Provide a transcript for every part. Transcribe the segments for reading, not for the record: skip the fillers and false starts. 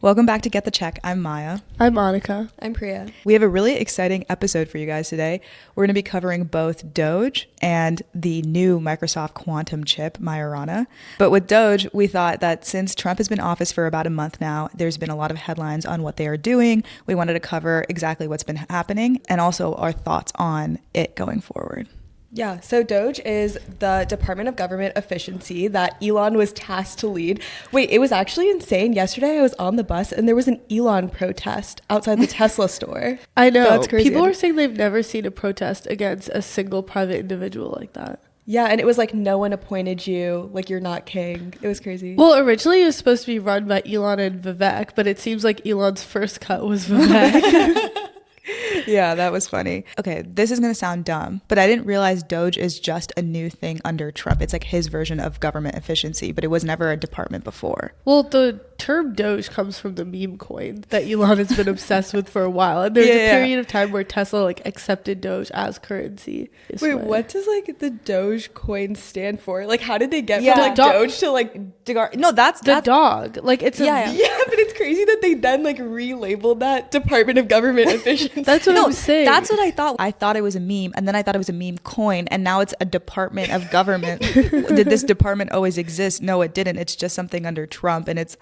Welcome back to Get the Check. I'm Maya. I'm Anika. I'm Priya. We have a really exciting episode for you guys today. We're going to be covering both DOGE and the new Microsoft quantum chip, Mayorana. But with DOGE, we thought that since Trump has been in office for about a month now, there's been a lot of headlines on what they are doing. We wanted to cover exactly what's been happening and also our thoughts on it going forward. Yeah, so DOGE is the Department of Government Efficiency that Elon was tasked to lead. Wait, it was actually insane. Yesterday I was on the bus and there was an Elon protest outside the Tesla store. I know. That's crazy. People are saying they've never seen a protest against a single private individual like that. Yeah, and it was like no one appointed you, like you're not king. It was crazy. Well, originally it was supposed to be run by Elon and Vivek, but it seems like Elon's first cut was Vivek. Yeah, that was funny. Okay, this is going to sound dumb, but I didn't realize DOGE is just a new thing under Trump. It's like his version of government efficiency, but it was never a department before. Well, the term DOGE comes from the meme coin that Elon has been obsessed with for a while. And there's a period of time where Tesla like accepted DOGE as currency. Wait, what does like the Doge coin stand for? Like how did they get Yeah. from like Doge to like No, that's the dog. Like it's yeah, but it's crazy that they then like relabeled that Department of Government Efficiency. That's what I'm saying. That's what I thought. I thought it was a meme, and then I thought it was a meme coin, and now it's a department of government. Did this department always exist? No, it didn't. It's just something under Trump, and it's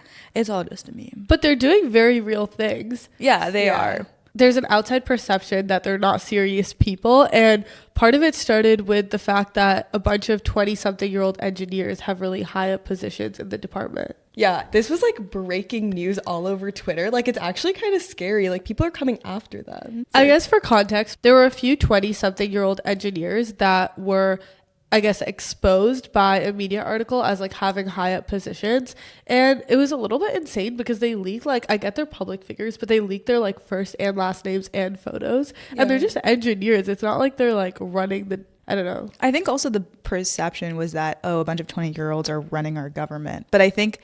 all just a meme. But they're doing very real things. Yeah, they are. There's an outside perception that they're not serious people, and part of it started with the fact that a bunch of 20-something-year-old engineers have really high up positions in the department. Yeah, this was like breaking news all over Twitter. Like it's actually kind of scary. Like people are coming after them. I guess for context, there were a few 20-something-year-old engineers that were, I guess, exposed by a media article as like having high up positions. And it was a little bit insane because they leaked, like, I get they're public figures, but they leaked their like first and last names and photos. Yeah. And they're just engineers. It's not like they're like running the, I don't know. I think also the perception was that, oh, a bunch of 20-year-olds are running our government. But I think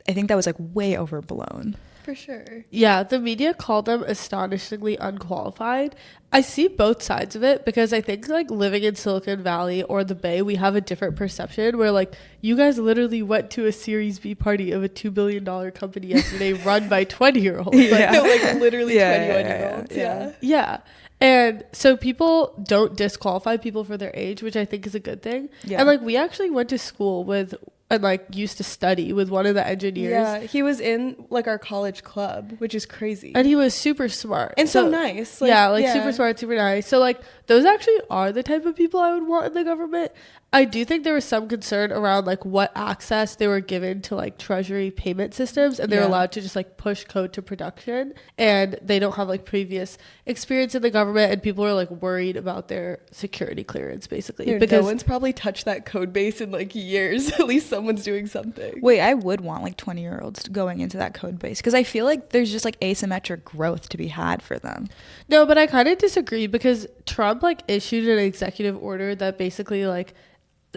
that was like way overblown. For sure. Yeah, the media called them astonishingly unqualified. I see both sides of it because I think like living in Silicon Valley or the Bay, we have a different perception where like you guys literally went to a Series B party of a $2 billion company yesterday run by 20-year-olds. Yeah. No, like literally 21-year-olds. Yeah. Yeah. And so people don't disqualify people for their age, which I think is a good thing. Yeah. And like we actually went to school with and like used to study with one of the engineers. Yeah, he was in like our college club, which is crazy. And he was super smart. And so nice. Like, super smart, super nice. So like those actually are the type of people I would want in the government. I do think there was some concern around like what access they were given to like treasury payment systems, and they're allowed to just like push code to production, and they don't have like previous experience in the government, and people are like worried about their security clearance basically. Dude, because no one's probably touched that code base in like years. At least someone's doing something. Wait, I would want like 20-year-olds going into that code base because I feel like there's just like asymmetric growth to be had for them. No, but I kind of disagree because Trump like issued an executive order that basically like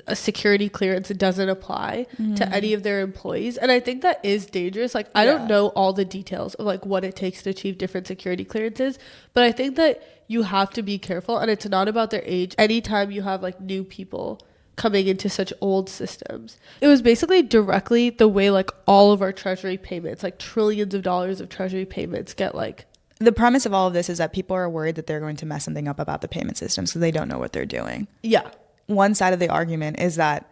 a security clearance doesn't apply to any of their employees, and I think that is dangerous. Like I don't know all the details of like what it takes to achieve different security clearances, but I think that you have to be careful, and it's not about their age. Anytime you have like new people coming into such old systems, it was basically directly the way like all of our treasury payments, like trillions of dollars of treasury payments, get like. The premise of all of this is that people are worried that they're going to mess something up about the payment system, so they don't know what they're doing. Yeah. One side of the argument is that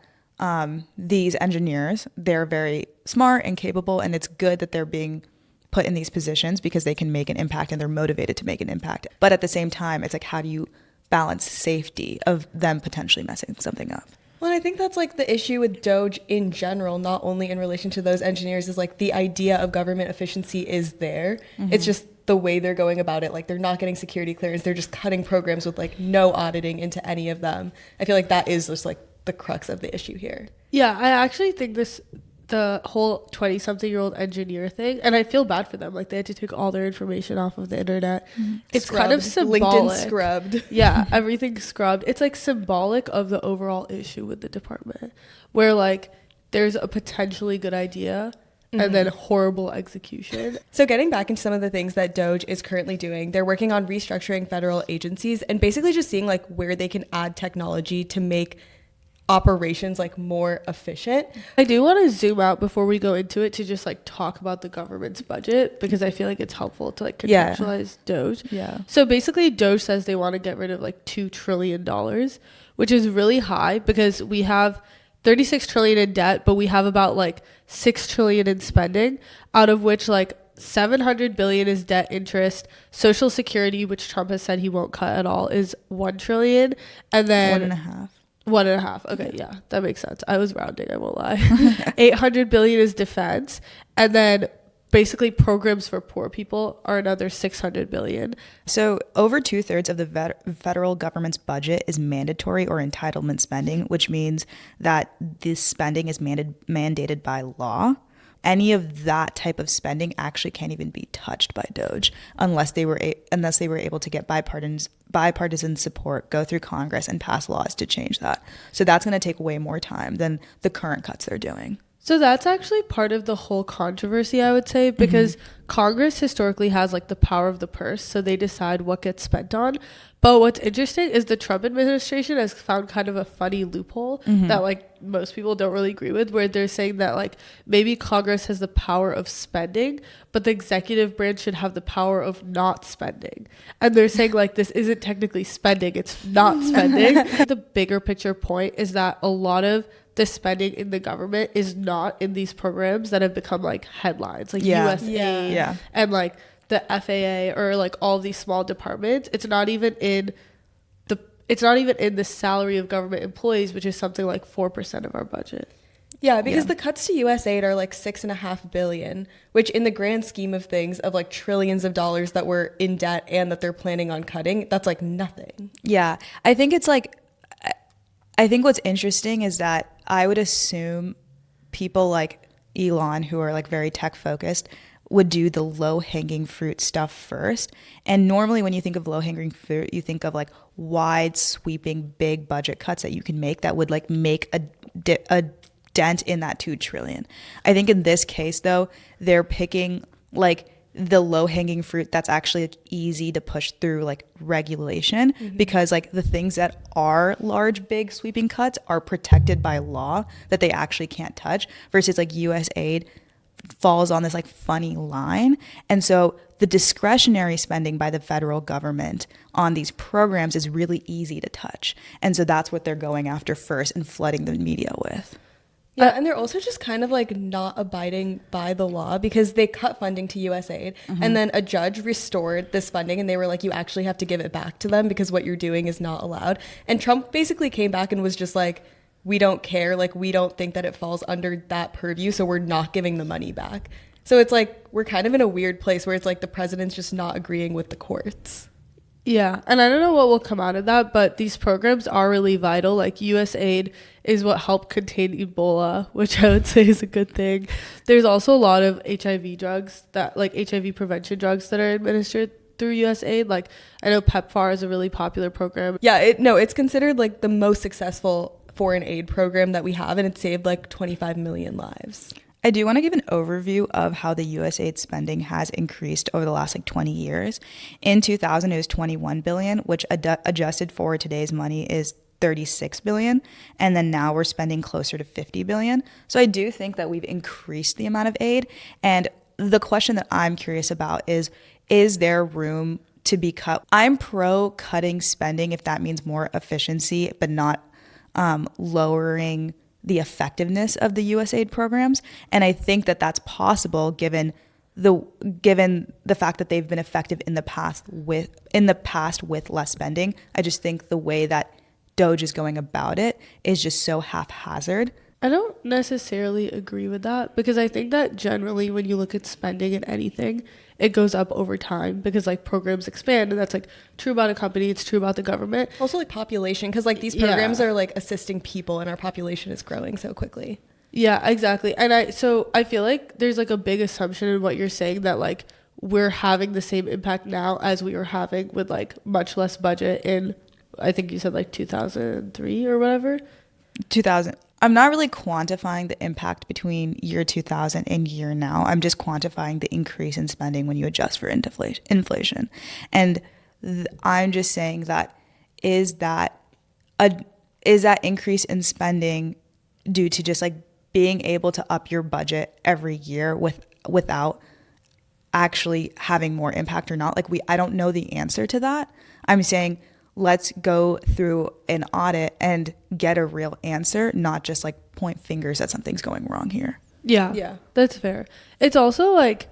these engineers, they're very smart and capable, and it's good that they're being put in these positions because they can make an impact and they're motivated to make an impact. But at the same time, it's like, how do you balance safety of them potentially messing something up? Well, I think that's like the issue with DOGE in general, not only in relation to those engineers, is like the idea of government efficiency is there. It's just the way they're going about it. Like they're not getting security clearance. They're just cutting programs with like no auditing into any of them. I feel like that is just like the crux of the issue here. Yeah, I actually think the whole 20-something-year-old engineer thing, and I feel bad for them. Like they had to take all their information off of the internet. It's scrubbed. kind of symbolic. LinkedIn scrubbed. Yeah, everything's scrubbed. It's like symbolic of the overall issue with the department, where like there's a potentially good idea and then horrible execution. So getting back into some of the things that DOGE is currently doing, they're working on restructuring federal agencies and basically just seeing like where they can add technology to make operations like more efficient. I do want to zoom out before we go into it to just like talk about the government's budget, because I feel like it's helpful to like contextualize DOGE. Yeah. So basically DOGE says they want to get rid of like $2 trillion, which is really high because we have 36 trillion in debt, but we have about like 6 trillion in spending, out of which like 700 billion is debt interest. Social security, which Trump has said he won't cut at all, is 1 trillion, and then 1.5. 1.5. Okay, yeah, that makes sense. I was rounding, I won't lie. 800 billion is defense, and then basically programs for poor people are another 600 billion. So over 2/3 of the federal government's budget is mandatory or entitlement spending, which means that this spending is mandated by law. Any of that type of spending actually can't even be touched by DOGE unless they were able to get bipartisan support, go through Congress, and pass laws to change that. So that's going to take way more time than the current cuts they're doing. So that's actually part of the whole controversy, I would say, because Congress historically has like the power of the purse, so they decide what gets spent on. But what's interesting is the Trump administration has found kind of a funny loophole that like most people don't really agree with, where they're saying that like maybe Congress has the power of spending, but the executive branch should have the power of not spending. And they're saying like this isn't technically spending, it's not spending. The bigger picture point is that a lot of the spending in the government is not in these programs that have become like headlines, like USAID and like the FAA or like all these small departments. It's not even in the salary of government employees, which is something like 4% of our budget. Yeah, because the cuts to USAID are like $6.5 billion, which in the grand scheme of things, of like trillions of dollars that were in debt and that they're planning on cutting, that's like nothing. Yeah, I think what's interesting is that I would assume people like Elon, who are like very tech focused, would do the low hanging fruit stuff first. And normally when you think of low hanging fruit, you think of like wide sweeping big budget cuts that you can make that would like make a dent in that 2 trillion. I think in this case though, they're picking like the low hanging fruit that's actually like easy to push through like regulation, because like the things that are large, big sweeping cuts are protected by law that they actually can't touch, versus like USAID falls on this like funny line. And so the discretionary spending by the federal government on these programs is really easy to touch. And so that's what they're going after first and flooding the media with. Yeah, and they're also just kind of like not abiding by the law, because they cut funding to USAID and then a judge restored this funding and they were like, you actually have to give it back to them because what you're doing is not allowed. And Trump basically came back and was just like, we don't care, like we don't think that it falls under that purview, so we're not giving the money back. So it's like we're kind of in a weird place where it's like the president's just not agreeing with the courts. Yeah, and I don't know what will come out of that, but these programs are really vital. Like USAID is what helped contain Ebola, which I would say is a good thing. There's also a lot of HIV drugs, that like HIV prevention drugs that are administered through USAID. Like I know PEPFAR is a really popular program. Yeah, it's considered like the most successful foreign aid program that we have, and it saved like 25 million lives. I do want to give an overview of how the USAID spending has increased over the last like 20 years. In 2000, it was 21 billion, which adjusted for today's money is 36 billion. And then now we're spending closer to 50 billion. So I do think that we've increased the amount of aid. And the question that I'm curious about is there room to be cut? I'm pro cutting spending if that means more efficiency, but not lowering the effectiveness of the USAID programs. And I think that that's possible given the fact that they've been effective in the past with less spending. I just think the way that DOGE is going about it is just so haphazard. I don't necessarily agree with that, because I think that generally when you look at spending in anything, it goes up over time because like programs expand, and that's like true about a company, it's true about the government. Also like population, because like these programs are like assisting people and our population is growing so quickly. Yeah, exactly. And I feel like there's like a big assumption in what you're saying that like we're having the same impact now as we were having with like much less budget in, I think you said like 2003 or whatever. 2000. I'm not really quantifying the impact between year 2000 and year now. I'm just quantifying the increase in spending when you adjust for inflation. And I'm just saying that is that is that increase in spending due to just like being able to up your budget every year without actually having more impact or not? Like I don't know the answer to that. I'm saying let's go through an audit and get a real answer, not just like point fingers that something's going wrong here. Yeah, that's fair. It's also like,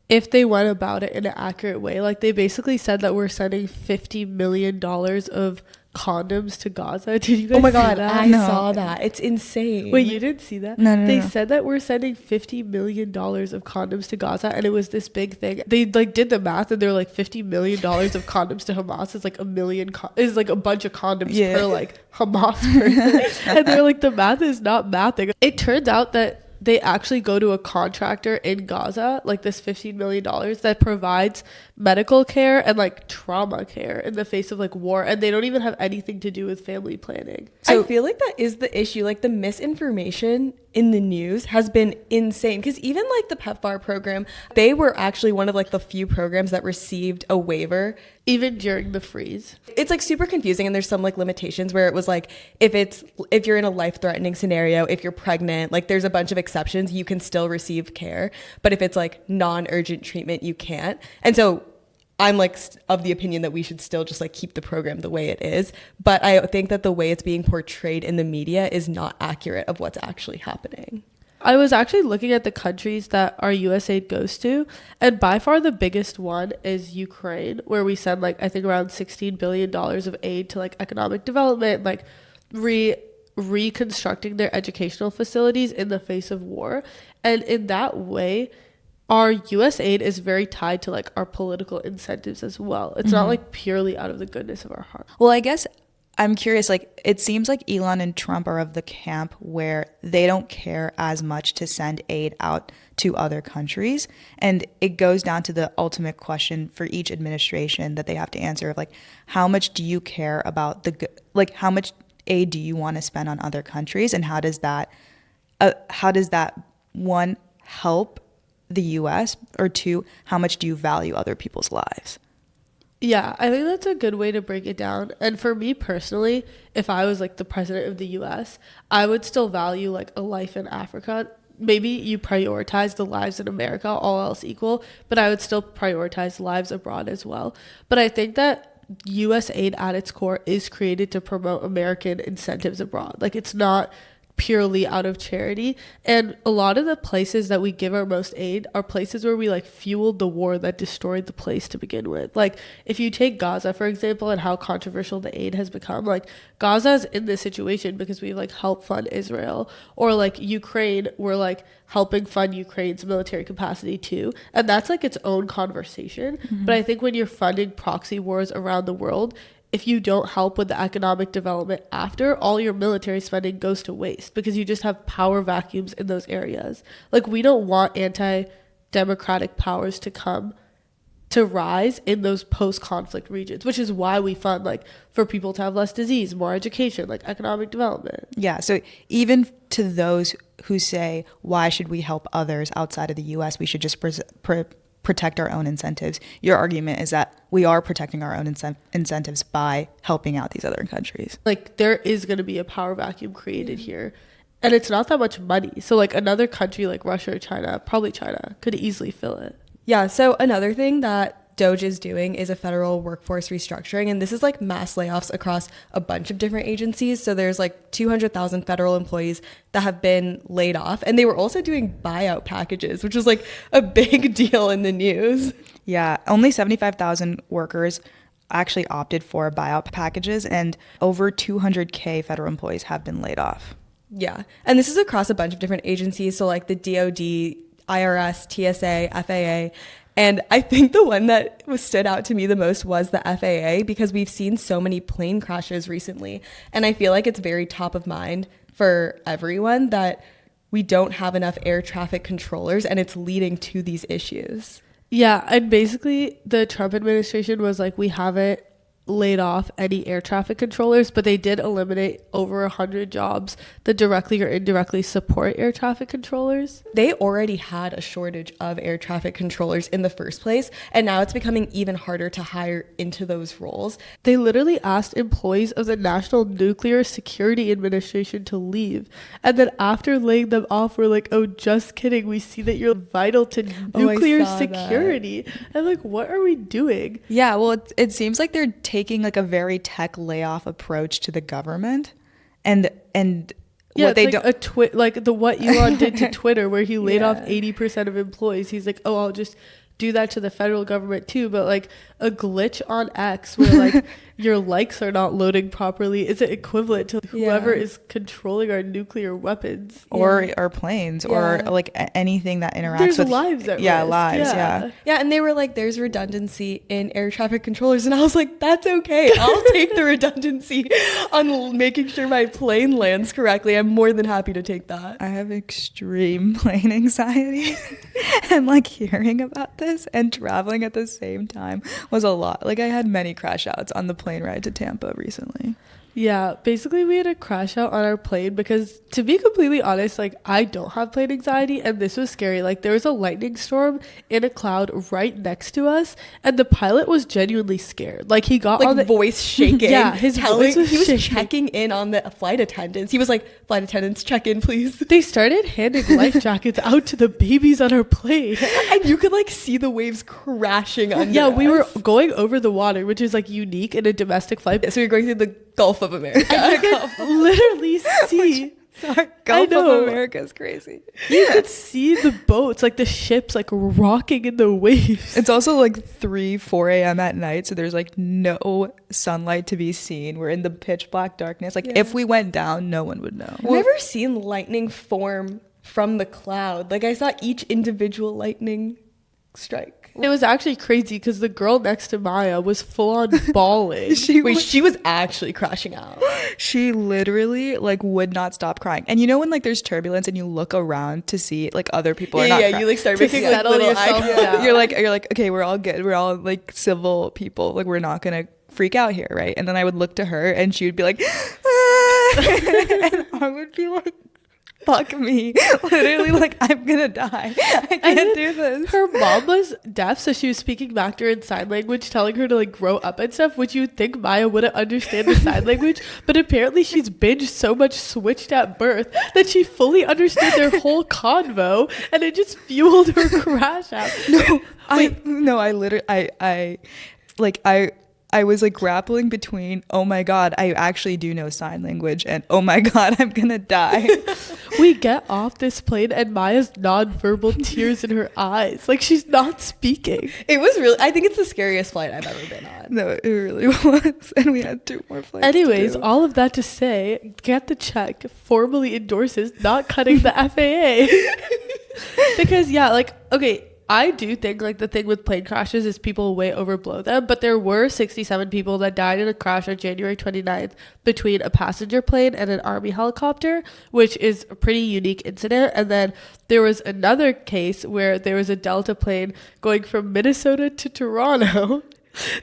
if they went about it in an accurate way, like they basically said that we're sending $50 million of condoms to Gaza. Did you guys Oh my see God, that? I saw that. It's insane. Wait, you didn't see that? No. They said that we're sending $50 million of condoms to Gaza, and it was this big thing. They like did the math, and they're like $50 million of condoms to Hamas is like a million. Is like a bunch of condoms per like Hamas person, and they're like, the math is not mathing. It turns out that they actually go to a contractor in Gaza, like this $15 million that provides medical care and like trauma care in the face of like war. And they don't even have anything to do with family planning. So I feel like that is the issue. Like the misinformation in the news has been insane. Because even like the PEPFAR program, they were actually one of like the few programs that received a waiver. Even during the freeze. It's like super confusing, and there's some like limitations where it was like if you're in a life-threatening scenario, if you're pregnant, like there's a bunch of exceptions, you can still receive care. But if it's like non-urgent treatment, you can't. And so I'm like of the opinion that we should still just like keep the program the way it is. But I think that the way it's being portrayed in the media is not accurate of what's actually happening. I was actually looking at the countries that our USAID goes to, and by far the biggest one is Ukraine, where we send like I think around $16 billion of aid to like economic development, like reconstructing their educational facilities in the face of war. And in that way, our USAID is very tied to like our political incentives as well. It's not like purely out of the goodness of our heart. Well, I guess I'm curious, like it seems like Elon and Trump are of the camp where they don't care as much to send aid out to other countries. And it goes down to the ultimate question for each administration that they have to answer of like, how much do you care about how much aid do you want to spend on other countries? And how does that one, help the US, or two, how much do you value other people's lives? Yeah, I think that's a good way to break it down. And for me personally, if I was like the president of the US, I would still value like a life in Africa. Maybe you prioritize the lives in America, all else equal, but I would still prioritize lives abroad as well. But I think that USAID at its core is created to promote American incentives abroad. Like it's not purely out of charity. And a lot of the places that we give our most aid are places where we like fueled the war that destroyed the place to begin with. Like if you take Gaza, for example, and how controversial the aid has become, like Gaza's in this situation because we like help fund Israel, or like Ukraine, we're like helping fund Ukraine's military capacity too. And that's like its own conversation. But I think when you're funding proxy wars around the world, if you don't help with the economic development after, all your military spending goes to waste because you just have power vacuums in those areas. Like we don't want anti-democratic powers to rise in those post-conflict regions, which is why we fund like for people to have less disease, more education, like economic development. Yeah, so even to those who say, why should we help others outside of the US? We should just protect our own incentives. Your argument is that we are protecting our own incentives by helping out these other countries. Like there is going to be a power vacuum created here, and it's not that much money. So like another country like Russia or China, probably China, could easily fill it. Yeah, so another thing that DOGE is doing is a federal workforce restructuring, and this is like mass layoffs across a bunch of different agencies. So there's like 200,000 federal employees that have been laid off, and they were also doing buyout packages, which was like a big deal in the news. Yeah, only 75,000 workers actually opted for buyout packages, and over 200K federal employees have been laid off. Yeah, and this is across a bunch of different agencies, so like the DOD, IRS, TSA, FAA. And I think the one that stood out to me the most was the FAA, because we've seen so many plane crashes recently. And I feel like it's very top of mind for everyone that we don't have enough air traffic controllers, and it's leading to these issues. Yeah, and basically the Trump administration was like, we haven't laid off any air traffic controllers, but they did eliminate over 100 jobs that directly or indirectly support air traffic controllers. They already had a shortage of air traffic controllers in the first place, and now it's becoming even harder to hire into those roles. They literally asked employees of the National Nuclear Security Administration to leave, and then after laying them off, we're like, oh, just kidding, we see that you're vital to nuclear security. And like, what are we doing? Yeah, well, it seems like they're taking like a very tech layoff approach to the government, and yeah, what they like don't like the what Elon did to Twitter, where he laid off 80% of employees. He's like, oh, I'll just do that to the federal government too. But like a glitch on X where like your likes are not loading properly is it equivalent to whoever is controlling our nuclear weapons or our planes or like anything that interacts with lives at risk. lives yeah, and they were like, there's redundancy in air traffic controllers, and I was like, that's okay, I'll take the redundancy on making sure my plane lands correctly. I'm more than happy to take that. I have extreme plane anxiety and like hearing about this and traveling at the same time was a lot. Like I had many crash outs on the plane ride to Tampa recently. Yeah, basically we had a crash out on our plane because, to be completely honest, like I don't have plane anxiety, and this was scary. Like there was a lightning storm in a cloud right next to us, and the pilot was genuinely scared. Like he got like on the voice shaking. Yeah, his voice was shaking. Checking in on the flight attendants. He was like, flight attendants, check in please. They started handing life jackets out to the babies on our plane, and you could like see the waves crashing under us. We were going over the water, which is like unique in a domestic flight. So we were going through the Gulf of America. And you could literally see. Sorry, Gulf of America is crazy. You could see the boats, like the ships, like rocking in the waves. It's also like 4 a.m. at night, so there's like no sunlight to be seen. We're in the pitch black darkness. Like if we went down, no one would know. I've never seen lightning form from the cloud. Like I saw each individual lightning strike. It was actually crazy because the girl next to Maya was full on bawling. She was actually crashing out. She literally like would not stop crying. And you know when like there's turbulence and you look around to see like other people are not crying. You like start making like little eye. You're like okay, we're all good. We're all like civil people. Like we're not gonna freak out here, right? And then I would look to her and she would be like, ah! And I would be like, fuck me, literally like I'm gonna die, I can't do this. Her mom was deaf, so she was speaking back to her in sign language, telling her to like grow up and stuff, which you'd think Maya wouldn't understand the sign language, but apparently she's binged so much Switched at birth that she fully understood their whole convo, and it just fueled her crash out. I was like grappling between, oh my God, I actually do know sign language, and oh my God, I'm gonna die. We get off this plane and Maya's nonverbal tears in her eyes. Like she's not speaking. It was really, I think it's the scariest flight I've ever been on. No, it really was. And we had 2 more flights. Anyways, all of that to say, Get the Check formally endorses not cutting the FAA. Because I do think like the thing with plane crashes is people way overblow them, but there were 67 people that died in a crash on January 29th between a passenger plane and an army helicopter, which is a pretty unique incident. And then there was another case where there was a Delta plane going from Minnesota to Toronto.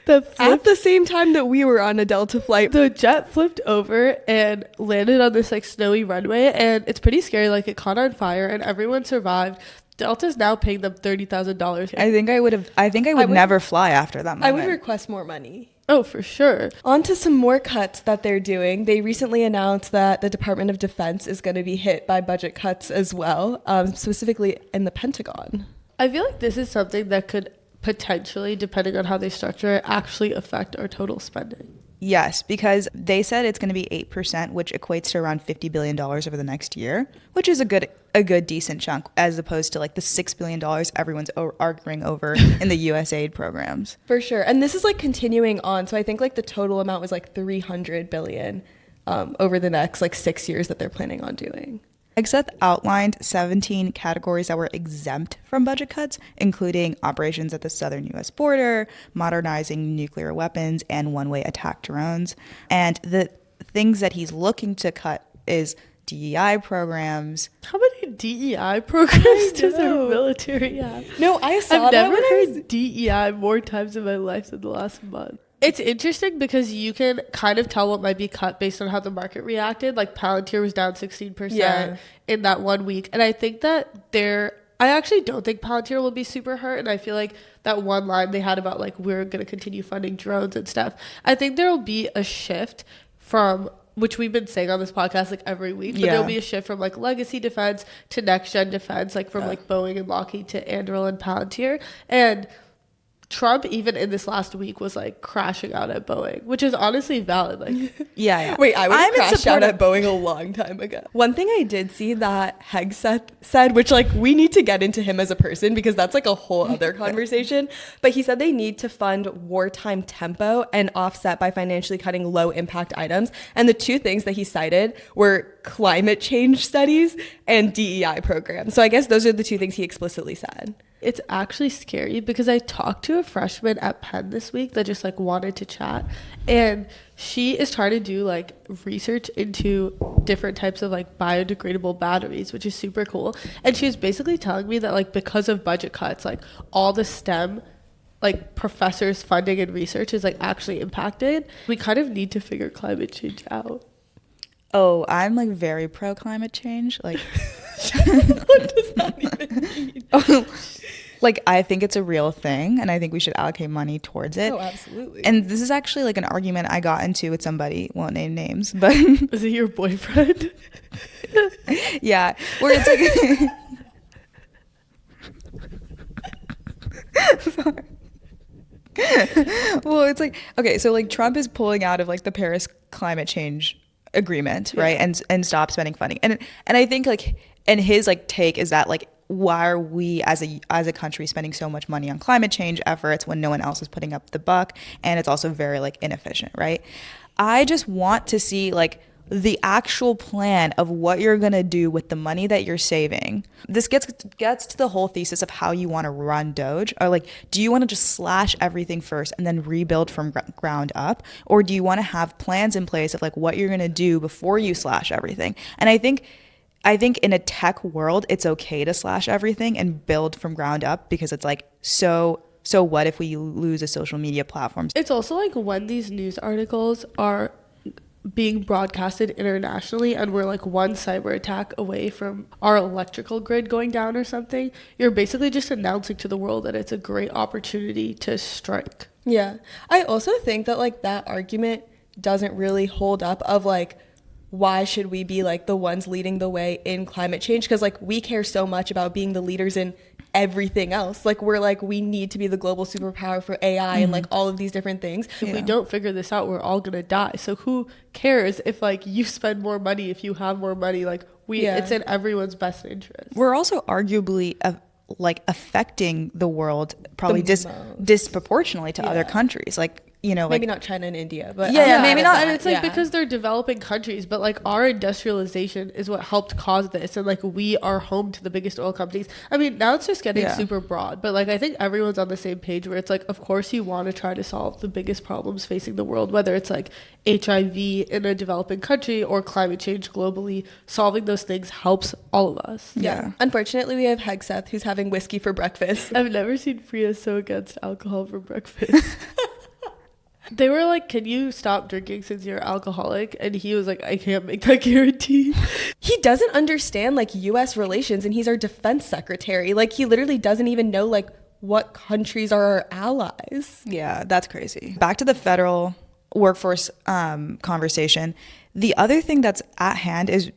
At the same time that we were on a Delta flight, the jet flipped over and landed on this like snowy runway, and it's pretty scary. Like it caught on fire and everyone survived. Delta's now paying them $30,000. I think I would never fly after that moment. I would request more money. Oh, for sure. On to some more cuts that they're doing. They recently announced that the Department of Defense is going to be hit by budget cuts as well, specifically in the Pentagon. I feel like this is something that could potentially, depending on how they structure it, actually affect our total spending. Yes, because they said it's going to be 8%, which equates to around $50 billion over the next year, which is a good decent chunk, as opposed to like the $6 billion everyone's arguing over in the USAID programs. For sure. And this is like continuing on. So I think like the total amount was like $300 billion over the next like 6 years that they're planning on doing. Except outlined 17 categories that were exempt from budget cuts, including operations at the southern U.S. border, modernizing nuclear weapons, and one-way attack drones. And the things that he's looking to cut is DEI programs. How many DEI programs does our military have? No, I saw I've that never heard DEI more times in my life than the last month. It's interesting because you can kind of tell what might be cut based on how the market reacted. Like Palantir was down 16% in that 1 week. And I think that I actually don't think Palantir will be super hurt. And I feel like that one line they had about like, we're going to continue funding drones and stuff. I think there will be a shift from, which we've been saying on this podcast like every week, but there'll be a shift from like legacy defense to next gen defense, like from like Boeing and Lockheed to Anduril and Palantir. And Trump, even in this last week, was like crashing out at Boeing, which is honestly valid. Like, Wait, I would have crashed out at Boeing a long time ago. One thing I did see that Hegseth said, which like we need to get into him as a person because that's like a whole other conversation. But he said they need to fund wartime tempo and offset by financially cutting low impact items. And the two things that he cited were climate change studies and DEI programs. So I guess those are the two things he explicitly said. It's actually scary because I talked to a freshman at Penn this week that just like wanted to chat, and she is trying to do like research into different types of like biodegradable batteries, which is super cool. And she was basically telling me that like because of budget cuts, like all the STEM like professors funding and research is like actually impacted. We kind of need to figure climate change out. Oh, I'm like very pro climate change. Like, What does that even mean? Like, I think it's a real thing, and I think we should allocate money towards it. Oh, absolutely. And this is actually like an argument I got into with somebody, won't name names, but Is it your boyfriend? yeah, where it's like Sorry. Well, it's like, okay, so like Trump is pulling out of like the Paris climate change agreement, right? And stop spending funding. And I think like, and his like take is that like, why are we as a country spending so much money on climate change efforts when no one else is putting up the buck? And it's also very like inefficient, right? I just want to see like the actual plan of what you're going to do with the money that you're saving. This gets to the whole thesis of how you want to run DOGE. Or like, do you want to just slash everything first and then rebuild from ground up? Or do you want to have plans in place of like what you're going to do before you slash everything? And I think in a tech world, it's okay to slash everything and build from ground up because it's like, so what if we lose a social media platform? It's also like when these news articles are being broadcasted internationally and we're like one cyber attack away from our electrical grid going down or something, you're basically just announcing to the world that it's a great opportunity to strike. Yeah. I also think that like that argument doesn't really hold up of like, why should we be like the ones leading the way in climate change? Because like we care so much about being the leaders in everything else. Like we're like, we need to be the global superpower for AI and like all of these different things. If we don't figure this out, we're all gonna die. So who cares if like you spend more money, if you have more money? Like it's in everyone's best interest. We're also arguably like affecting the world probably disproportionately to other countries. Like, you know, maybe like, not China and India, but maybe not. And it's like because they're developing countries, but like our industrialization is what helped cause this, and like we are home to the biggest oil companies. I mean, now it's just getting super broad, but like I think everyone's on the same page where it's like, of course you want to try to solve the biggest problems facing the world, whether it's like HIV in a developing country or climate change globally. Solving those things helps all of us. Yeah. Unfortunately, we have Hegseth who's having whiskey for breakfast. I've never seen Priya so against alcohol for breakfast. They were like, can you stop drinking since you're alcoholic? And he was like, I can't make that guarantee. He doesn't understand like US relations, and he's our defense secretary. Like he literally doesn't even know like what countries are our allies. Yeah, that's crazy. Back to the federal workforce conversation. The other thing that's at hand is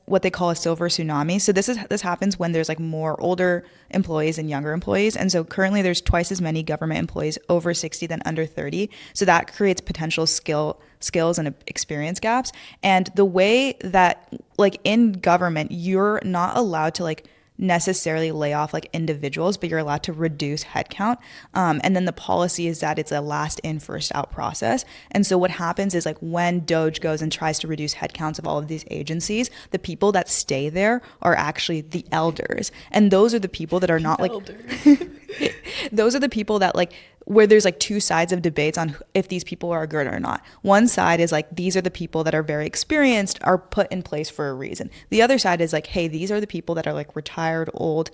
what they call a silver tsunami. So this happens when there's like more older employees and younger employees. And so currently there's twice as many government employees over 60 than under 30. So that creates potential skills and experience gaps. And the way that like in government, you're not allowed to like necessarily lay off like individuals, but you're allowed to reduce headcount. And then the policy is that it's a last in, first out process. And so what happens is like when DOGE goes and tries to reduce headcounts of all of these agencies, the people that stay there are actually the elders. And those are the people that are not like, those are the people that like, where there's like two sides of debates on if these people are good or not. One side is like, these are the people that are very experienced, are put in place for a reason. The other side is like, hey, these are the people that are like retired, old,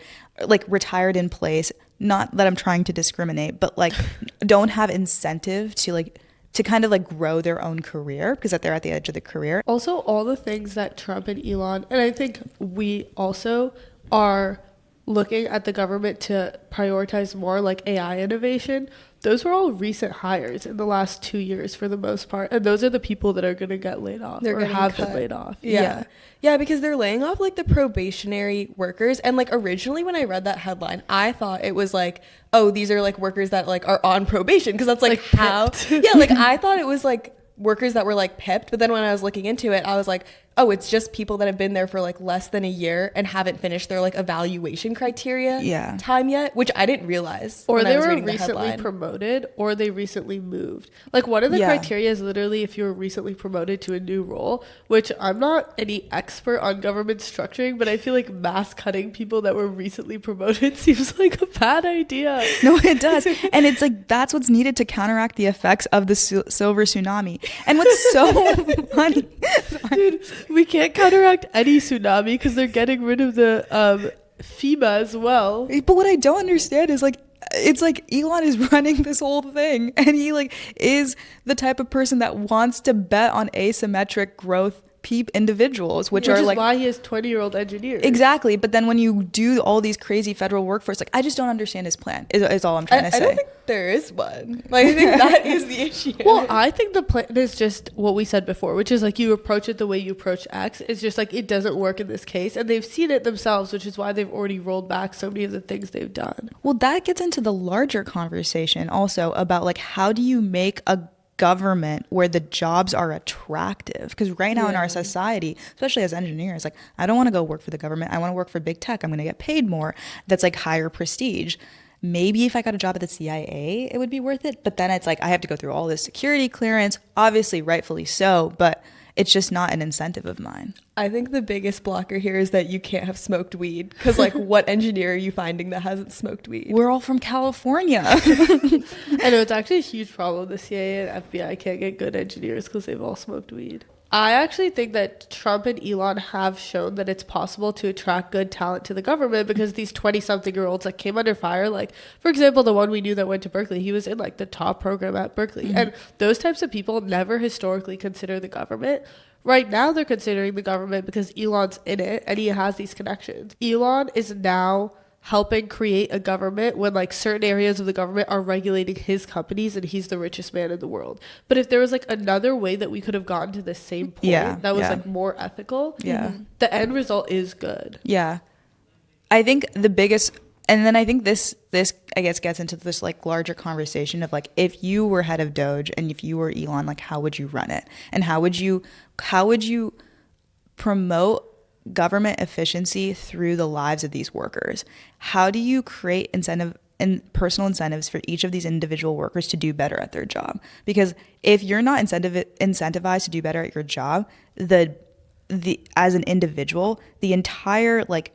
like retired in place. Not that I'm trying to discriminate, but like don't have incentive to like, to kind of like grow their own career because they're at the edge of the career. Also, all the things that Trump and Elon, and I think we also are looking at the government to prioritize more like AI innovation, those were all recent hires in the last 2 years for the most part. And those are the people that are going to get laid off or have been laid off. Yeah, because they're laying off like the probationary workers. And like originally when I read that headline, I thought it was like, oh, these are like workers that like are on probation. Because that's like how, yeah, like I thought it was like workers that were like pipped. But then when I was looking into it, I was like, oh, it's just people that have been there for like less than a year and haven't finished their like evaluation criteria time yet, which I didn't realize. Or they were recently promoted or they recently moved. Like one of the criteria is literally if you were recently promoted to a new role, which I'm not any expert on government structuring, but I feel like mass cutting people that were recently promoted seems like a bad idea. No, it does. And it's like, that's what's needed to counteract the effects of the silver tsunami. And what's so funny, dude, we can't counteract any tsunami because they're getting rid of the FEMA as well. But what I don't understand is like, it's like Elon is running this whole thing and he like is the type of person that wants to bet on asymmetric growth individuals, which are is like why he has 20-year-old engineers. Exactly. But then when you do all these crazy federal workforce, like I just don't understand his plan is all I'm trying to say. I don't think there is one. Like I think that is the issue. Well, I think the plan is just what we said before, which is like you approach it the way you approach X. It's just like it doesn't work in this case. And they've seen it themselves, which is why they've already rolled back so many of the things they've done. Well, that gets into the larger conversation also about like how do you make a government where the jobs are attractive, because right now in our society, especially as engineers, like I don't want to go work for the government. I want to work for big tech. I'm going to get paid more. That's like higher prestige. Maybe if I got a job at the CIA, it would be worth it. But then it's like I have to go through all this security clearance, obviously rightfully so, but it's just not an incentive of mine. I think the biggest blocker here is that you can't have smoked weed, because like what engineer are you finding that hasn't smoked weed? We're all from California. I know, it's actually a huge problem. The CIA and FBI can't get good engineers because they've all smoked weed. I actually think that Trump and Elon have shown that it's possible to attract good talent to the government, because these 20-something-year-olds like came under fire. Like, for example, the one we knew that went to Berkeley, he was in like the top program at Berkeley. Mm-hmm. And those types of people never historically consider the government. Right now, they're considering the government because Elon's in it and he has these connections. Elon is now helping create a government when like certain areas of the government are regulating his companies and he's the richest man in the world. But if there was like another way that we could have gotten to the same point that was like more ethical, the end result is good. Yeah. I think the biggest, and then I think this I guess gets into this like larger conversation of like, if you were head of DOGE and if you were Elon, like how would you run it? And how would you promote government efficiency through the lives of these workers? How do you create incentive and personal incentives for each of these individual workers to do better at their job? Because if you're not incentivized to do better at your job, the as an individual, the entire like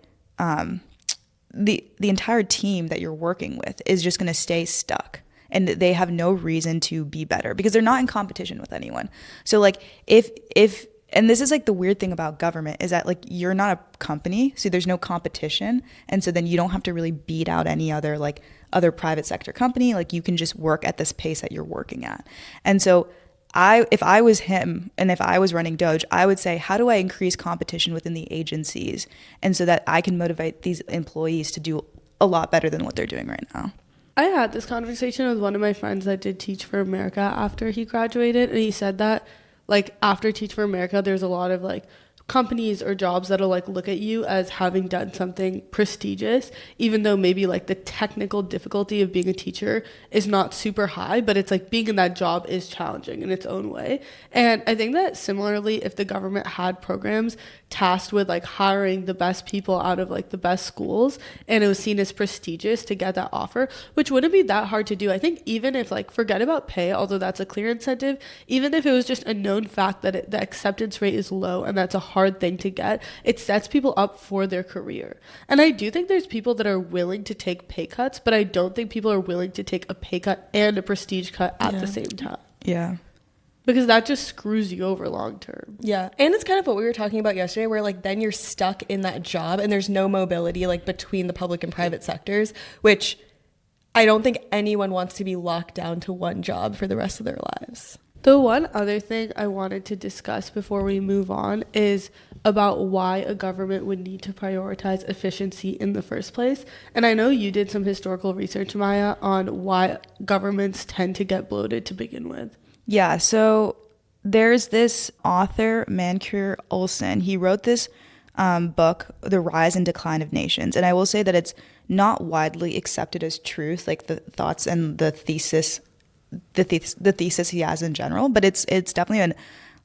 the entire team that you're working with is just going to stay stuck, and they have no reason to be better because they're not in competition with anyone. So like if and this is like the weird thing about government is that like you're not a company, so there's no competition, and so then you don't have to really beat out any other private sector company. Like you can just work at this pace that you're working at. And so if I was him and if I was running DOGE, I would say, how do I increase competition within the agencies, and so that I can motivate these employees to do a lot better than what they're doing right now? I had this conversation with one of my friends that did Teach for America after he graduated, and he said that like after Teach for America, there's a lot of like companies or jobs that'll like look at you as having done something prestigious, even though maybe like the technical difficulty of being a teacher is not super high, but it's like being in that job is challenging in its own way. And I think that similarly, if the government had programs tasked with like hiring the best people out of like the best schools, and it was seen as prestigious to get that offer, which wouldn't be that hard to do. I think even if like, forget about pay, although that's a clear incentive, even if it was just a known fact that the acceptance rate is low and that's a hard hard thing to get. It sets people up for their career. And I do think there's people that are willing to take pay cuts, but I don't think people are willing to take a pay cut and a prestige cut at the same time. Yeah. Because that just screws you over long term. Yeah. And it's kind of what we were talking about yesterday, where like then you're stuck in that job and there's no mobility like between the public and private sectors, which I don't think anyone wants to be locked down to one job for the rest of their lives. The one other thing I wanted to discuss before we move on is about why a government would need to prioritize efficiency in the first place. And I know you did some historical research, Maya, on why governments tend to get bloated to begin with. Yeah, so there's this author, Mancur Olson. He wrote this book, The Rise and Decline of Nations. And I will say that it's not widely accepted as truth, like the thoughts and the thesis he has in general, but it's definitely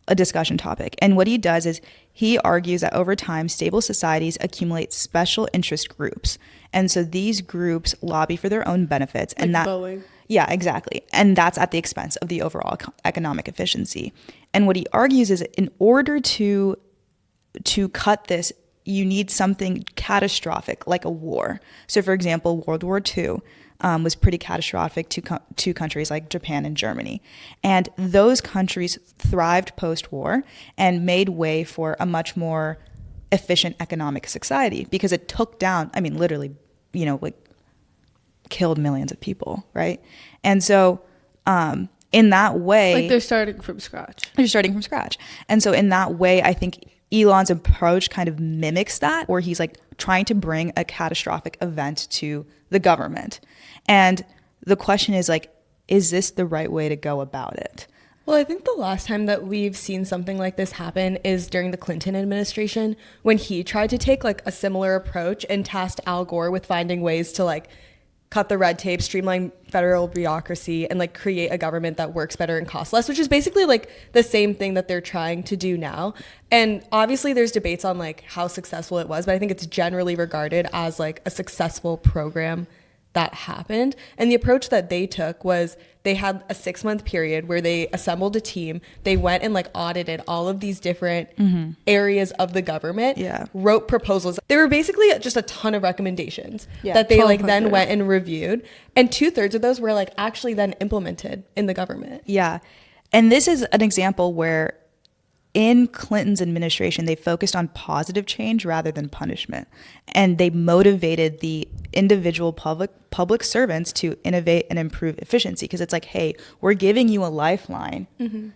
a discussion topic. And what he does is he argues that over time, stable societies accumulate special interest groups. And so these groups lobby for their own benefits. Like and that Boeing. Yeah, exactly. And that's at the expense of the overall economic efficiency. And what he argues is in order to cut this, you need something catastrophic like a war. So for example, World War II was pretty catastrophic to countries like Japan and Germany. And those countries thrived post-war and made way for a much more efficient economic society because it took down, I mean, literally, like killed millions of people, right? And so in that way... Like they're starting from scratch. And so in that way, I think Elon's approach kind of mimics that, where he's like trying to bring a catastrophic event to the government. And the question is like, is this the right way to go about it? Well, I think the last time that we've seen something like this happen is during the Clinton administration, when he tried to take like a similar approach and tasked Al Gore with finding ways to like cut the red tape, streamline federal bureaucracy, and like create a government that works better and costs less, which is basically like the same thing that they're trying to do now. And obviously there's debates on like how successful it was, but I think it's generally regarded as like a successful program that happened. And the approach that they took was they had a 6-month period where they assembled a team. They went and like audited all of these different areas of the government, wrote proposals. There were basically just a ton of recommendations that they like then went and reviewed. And 2/3 of those were like actually then implemented in the government. Yeah. And this is an example where in Clinton's administration, they focused on positive change rather than punishment. And they motivated the individual public servants to innovate and improve efficiency. Because it's like, hey, we're giving you a lifeline.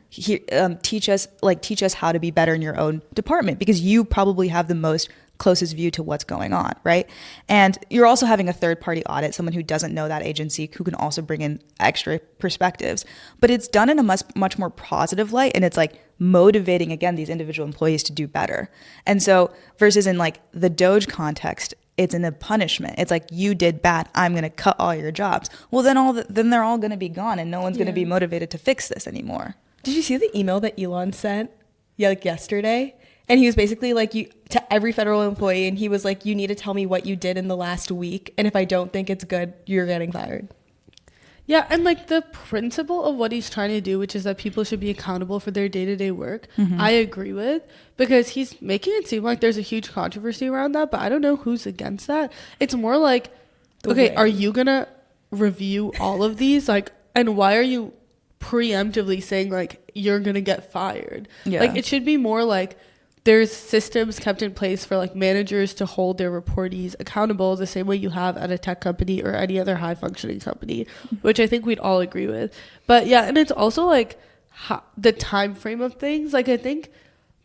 Here, teach us how to be better in your own department, because you probably have the most closest view to what's going on, right? And you're also having a third-party audit, someone who doesn't know that agency, who can also bring in extra perspectives. But it's done in a much more positive light, and it's like motivating, again, these individual employees to do better. And so versus in like the DOGE context, it's in a punishment. It's like, you did bad, I'm going to cut all your jobs. Well, then they're all going to be gone, and no one's going to be motivated to fix this anymore. Did you see the email that Elon sent like yesterday? And he was basically like, to every federal employee, and he was like, you need to tell me what you did in the last week, and if I don't think it's good, you're getting fired. Yeah, and like the principle of what he's trying to do, which is that people should be accountable for their day-to-day work, I agree with, because he's making it seem like there's a huge controversy around that, but I don't know who's against that. It's more like, okay, are you gonna review all of these? Like, and why are you preemptively saying like you're gonna get fired? Yeah. Like, it should be more like, there's systems kept in place for like managers to hold their reportees accountable the same way you have at a tech company or any other high functioning company, which I think we'd all agree with. But yeah, and it's also like the time frame of things. Like, I think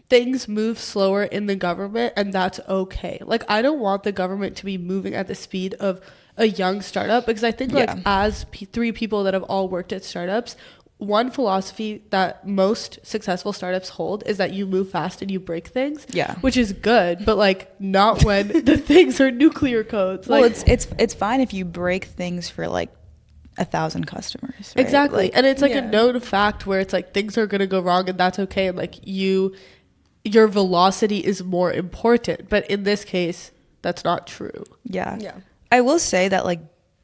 things move slower in the government, and that's okay. Like, I don't want the government to be moving at the speed of a young startup, because I think like as three people that have all worked at startups, one philosophy that most successful startups hold is that you move fast and you break things. Yeah. Which is good, but like not when the things are nuclear codes. Well, like, it's fine if you break things for like 1,000 customers. Right? Exactly. Like, and it's like a known fact where it's like things are going to go wrong, and that's okay. And like your velocity is more important. But in this case, that's not true. Yeah. I will say that like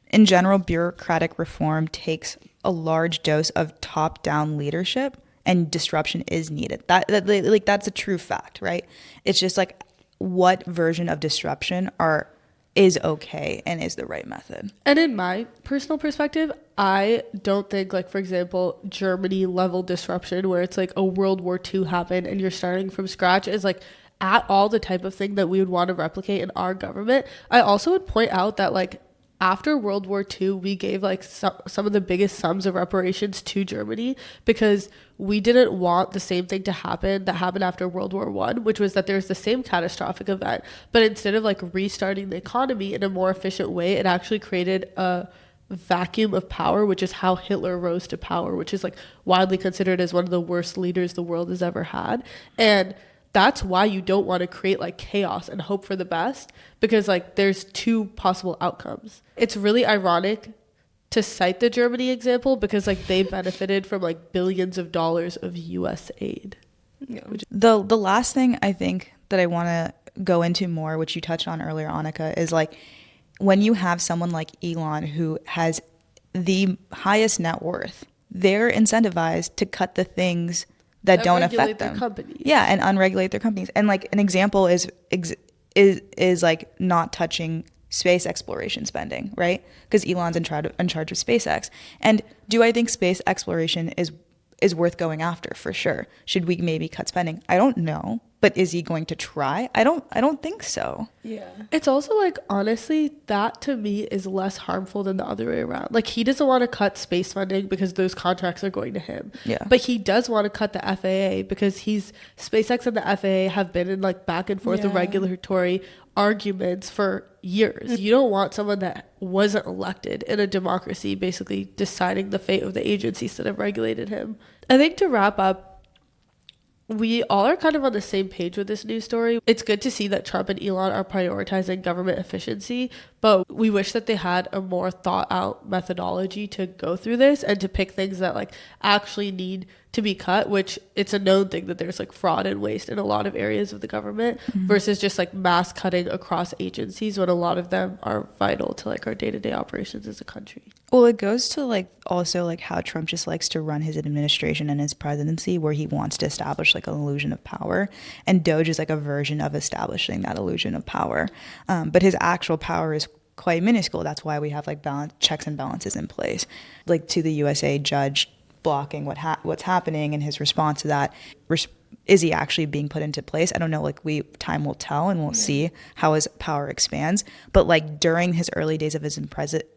in general, bureaucratic reform takes a large dose of top-down leadership and disruption is needed. Like that's a true fact, right? It's just like what version of disruption is okay and is the right method. And in my personal perspective, I don't think, like, for example, Germany level disruption where it's like a World War II happened and you're starting from scratch is like at all the type of thing that we would want to replicate in our government. I also would point out that, like, after World War II, we gave like some of the biggest sums of reparations to Germany because we didn't want the same thing to happen that happened after World War I, which was that there's the same catastrophic event, but instead of like restarting the economy in a more efficient way, it actually created a vacuum of power, which is how Hitler rose to power, which is like widely considered as one of the worst leaders the world has ever had. And that's why you don't want to create like chaos and hope for the best, because like there's two possible outcomes. It's really ironic to cite the Germany example because like they benefited from like billions of dollars of US aid. Yeah. The last thing I think that I want to go into more, which you touched on earlier, Anika, is like when you have someone like Elon who has the highest net worth, they're incentivized to cut the things that don't affect them. Yeah, and unregulate their companies. And like an example is like not touching space exploration spending, right? Because Elon's in charge of SpaceX. And do I think space exploration is worth going after? For sure. Should we maybe cut spending? I don't know. But is he going to try? I don't think so. Yeah. It's also like, honestly, that to me is less harmful than the other way around. Like, he doesn't want to cut space funding because those contracts are going to him. Yeah. But he does want to cut the FAA because SpaceX and the FAA have been in like back and forth of regulatory arguments for years. You don't want someone that wasn't elected in a democracy basically deciding the fate of the agencies that have regulated him. I think to wrap up, we all are kind of on the same page with this news story. It's good to see that Trump and Elon are prioritizing government efficiency, but we wish that they had a more thought out methodology to go through this and to pick things that like actually need to be cut, which it's a known thing that there's like fraud and waste in a lot of areas of the government versus just like mass cutting across agencies when a lot of them are vital to like our day-to-day operations as a country. Well, it goes to like also like how Trump just likes to run his administration and his presidency where he wants to establish like an illusion of power, and DOGE is like a version of establishing that illusion of power, but his actual power is quite minuscule. That's why we have like checks and balances in place, like to the USAID judge blocking what's happening, and his response to that, is he actually being put into place? I don't know, like time will tell, and we'll see how his power expands. But like during his early days of his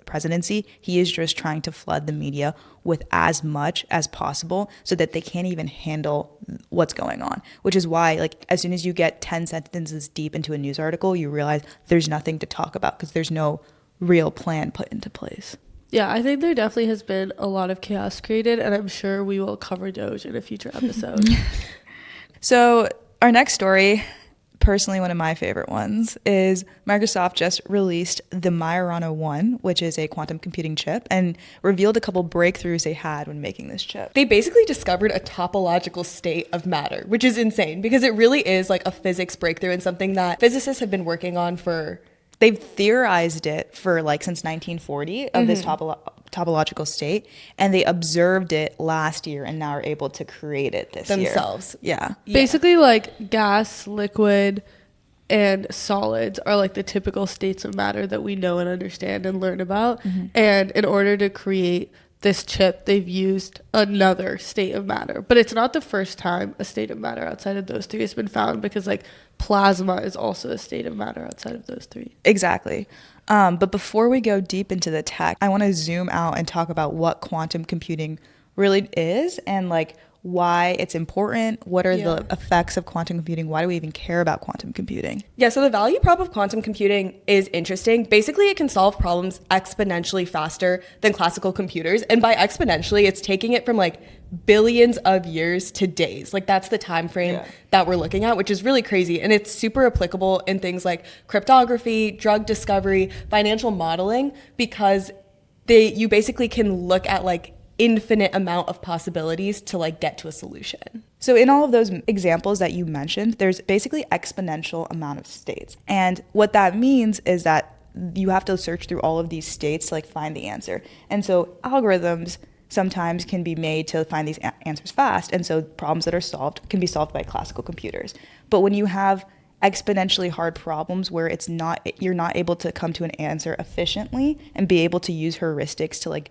presidency, he is just trying to flood the media with as much as possible so that they can't even handle what's going on, which is why like as soon as you get 10 sentences deep into a news article, you realize there's nothing to talk about because there's no real plan put into place. Yeah, I think there definitely has been a lot of chaos created, and I'm sure we will cover DOGE in a future episode. So our next story, personally one of my favorite ones, is Microsoft just released the Mayorana 1, which is a quantum computing chip, and revealed a couple breakthroughs they had when making this chip. They basically discovered a topological state of matter, which is insane because it really is like a physics breakthrough and something that physicists have been working on for... They've theorized it for like since 1940 of this topological state, and they observed it last year and now are able to create it this year. Themselves. Yeah. Basically, like gas, liquid, and solids are like the typical states of matter that we know and understand and learn about. And in order to create this chip, they've used another state of matter. But it's not the first time a state of matter outside of those three has been found, because like plasma is also a state of matter outside of those three. Exactly. But before we go deep into the tech, I want to zoom out and talk about what quantum computing really is and like why it's important. What are the effects of quantum computing? Why do we even care about quantum computing? Yeah, so the value prop of quantum computing is interesting. Basically, it can solve problems exponentially faster than classical computers. And by exponentially, it's taking it from like billions of years to days. Like that's the time frame that we're looking at, which is really crazy. And it's super applicable in things like cryptography, drug discovery, financial modeling, because you basically can look at like infinite amount of possibilities to like get to a solution. So in all of those examples that you mentioned, there's basically exponential amount of states. And what that means is that you have to search through all of these states to like find the answer. And so algorithms sometimes can be made to find these answers fast. And so problems that are solved can be solved by classical computers. But when you have exponentially hard problems where you're not able to come to an answer efficiently and be able to use heuristics to like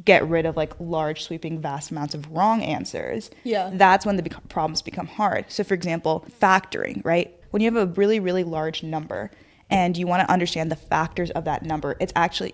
get rid of like large sweeping vast amounts of wrong answers, that's when the problems become hard. So for example, factoring, right? When you have a really, really large number and you want to understand the factors of that number,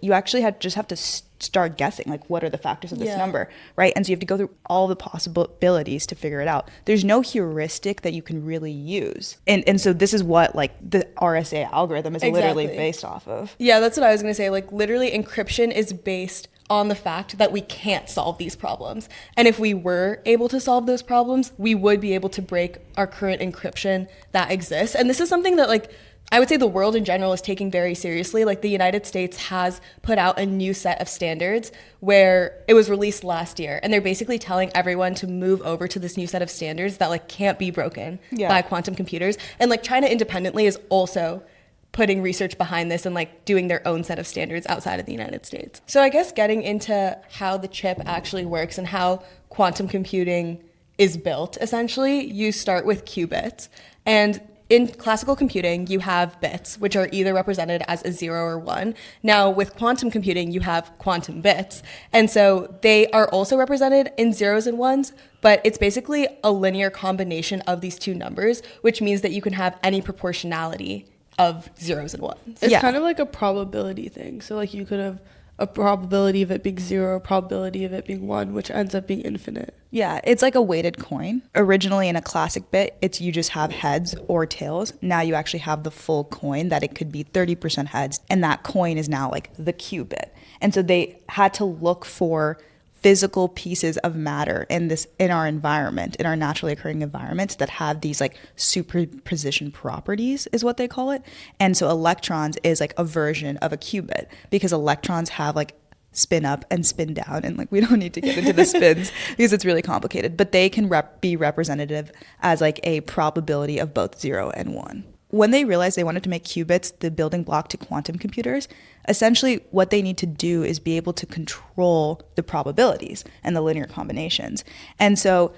you actually have to start guessing, like, what are the factors of this number, right? And so you have to go through all the possibilities to figure it out. There's no heuristic that you can really use. And so this is what, like, the RSA algorithm is literally based off of. Yeah, that's what I was going to say. Like, literally, encryption is based on the fact that we can't solve these problems. And if we were able to solve those problems, we would be able to break our current encryption that exists. And this is something that, like, I would say the world in general is taking very seriously. Like, the United States has put out a new set of standards where it was released last year. And they're basically telling everyone to move over to this new set of standards that, like, can't be broken by quantum computers. And, like, China independently is also putting research behind this and, like, doing their own set of standards outside of the United States. So I guess getting into how the chip actually works and how quantum computing is built, essentially, you start with qubits. And in classical computing, you have bits, which are either represented as a 0 or 1. Now, with quantum computing, you have quantum bits. And so they are also represented in zeros and ones, but it's basically a linear combination of these two numbers, which means that you can have any proportionality of zeros and ones. It's kind of like a probability thing. So, like, you could have a probability of it being 0, a probability of it being 1, which ends up being infinite. Yeah, it's like a weighted coin. Originally in a classic bit, you just have heads or tails. Now you actually have the full coin that it could be 30% heads, and that coin is now like the qubit. And so they had to look for physical pieces of matter in our environment, in our naturally occurring environments, that have these like superposition properties, is what they call it. And so electrons is like a version of a qubit, because electrons have like spin up and spin down, and like we don't need to get into the spins because it's really complicated, but they can be representative as like a probability of both 0 and 1. When they realized they wanted to make qubits the building block to quantum computers, essentially what they need to do is be able to control the probabilities and the linear combinations. And so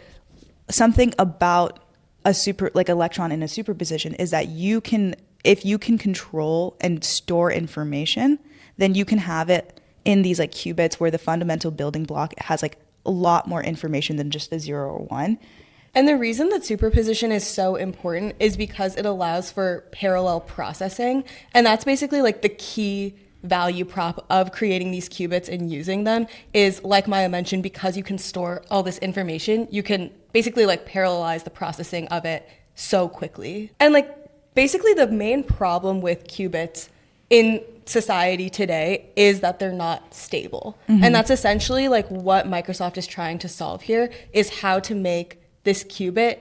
something about like electron in a superposition is that if you can control and store information, then you can have it in these like qubits where the fundamental building block has like a lot more information than just a 0 or 1. And the reason that superposition is so important is because it allows for parallel processing. And that's basically like the key value prop of creating these qubits and using them is, like Maya mentioned, because you can store all this information, you can basically like parallelize the processing of it so quickly. And like basically the main problem with qubits in society today is that they're not stable. And that's essentially like what Microsoft is trying to solve here, is how to make this qubit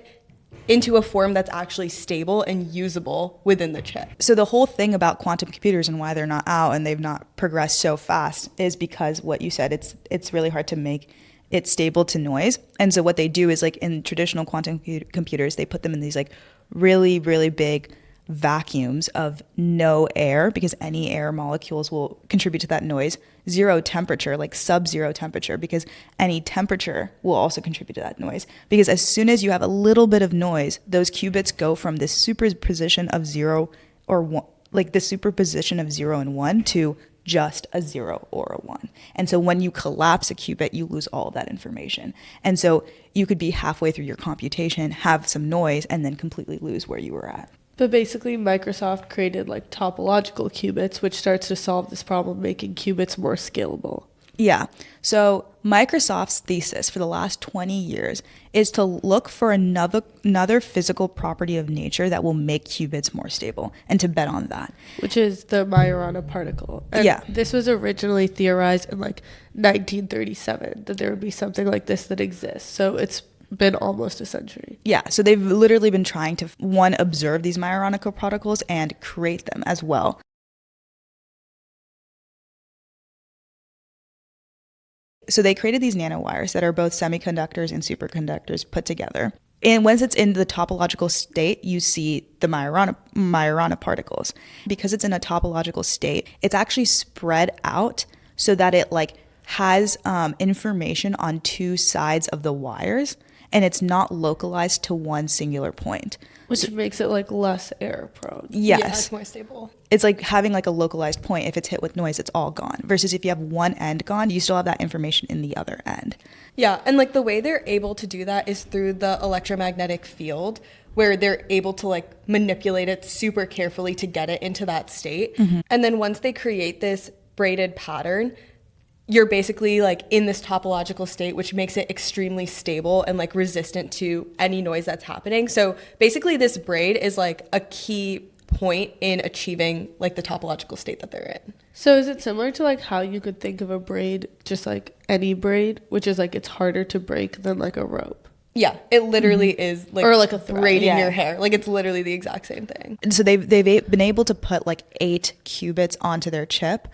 into a form that's actually stable and usable within the chip. So the whole thing about quantum computers and why they're not out and they've not progressed so fast is because what you said, it's really hard to make it stable to noise. And so what they do is, like, in traditional quantum computers, they put them in these like really, really big vacuums of no air, because any air molecules will contribute to that noise. Zero temperature, like sub-zero temperature, because any temperature will also contribute to that noise. Because as soon as you have a little bit of noise, those qubits go from this superposition of 0 or 1, like the superposition of 0 and 1, to just a 0 or a 1. And so when you collapse a qubit, you lose all of that information. And so you could be halfway through your computation, have some noise, and then completely lose where you were at. But basically, Microsoft created like topological qubits, which starts to solve this problem, making qubits more scalable. Yeah. So Microsoft's thesis for the last 20 years is to look for another physical property of nature that will make qubits more stable, and to bet on that. Which is the Majorana particle. And this was originally theorized in like 1937, that there would be something like this that exists. So it's been almost a century. Yeah, so they've literally been trying to, one, observe these Majorana particles and create them as well. So they created these nanowires that are both semiconductors and superconductors put together. And once it's in the topological state, you see the Majorana particles. Because it's in a topological state, it's actually spread out so that it like has information on two sides of the wires, and it's not localized to one singular point. Which makes it like less error prone. Yes. Yeah, it's more stable. It's like having like a localized point. If it's hit with noise, it's all gone. Versus if you have one end gone, you still have that information in the other end. Yeah, and like the way they're able to do that is through the electromagnetic field, where they're able to like manipulate it super carefully to get it into that state. And then once they create this braided pattern, you're basically like in this topological state, which makes it extremely stable and like resistant to any noise that's happening. So basically this braid is like a key point in achieving like the topological state that they're in. So is it similar to like how you could think of a braid, just like any braid, which is like it's harder to break than like a rope? Yeah, it literally is like, or like a thread. braiding your hair. Like it's literally the exact same thing. And so they've been able to put like 8 qubits onto their chip.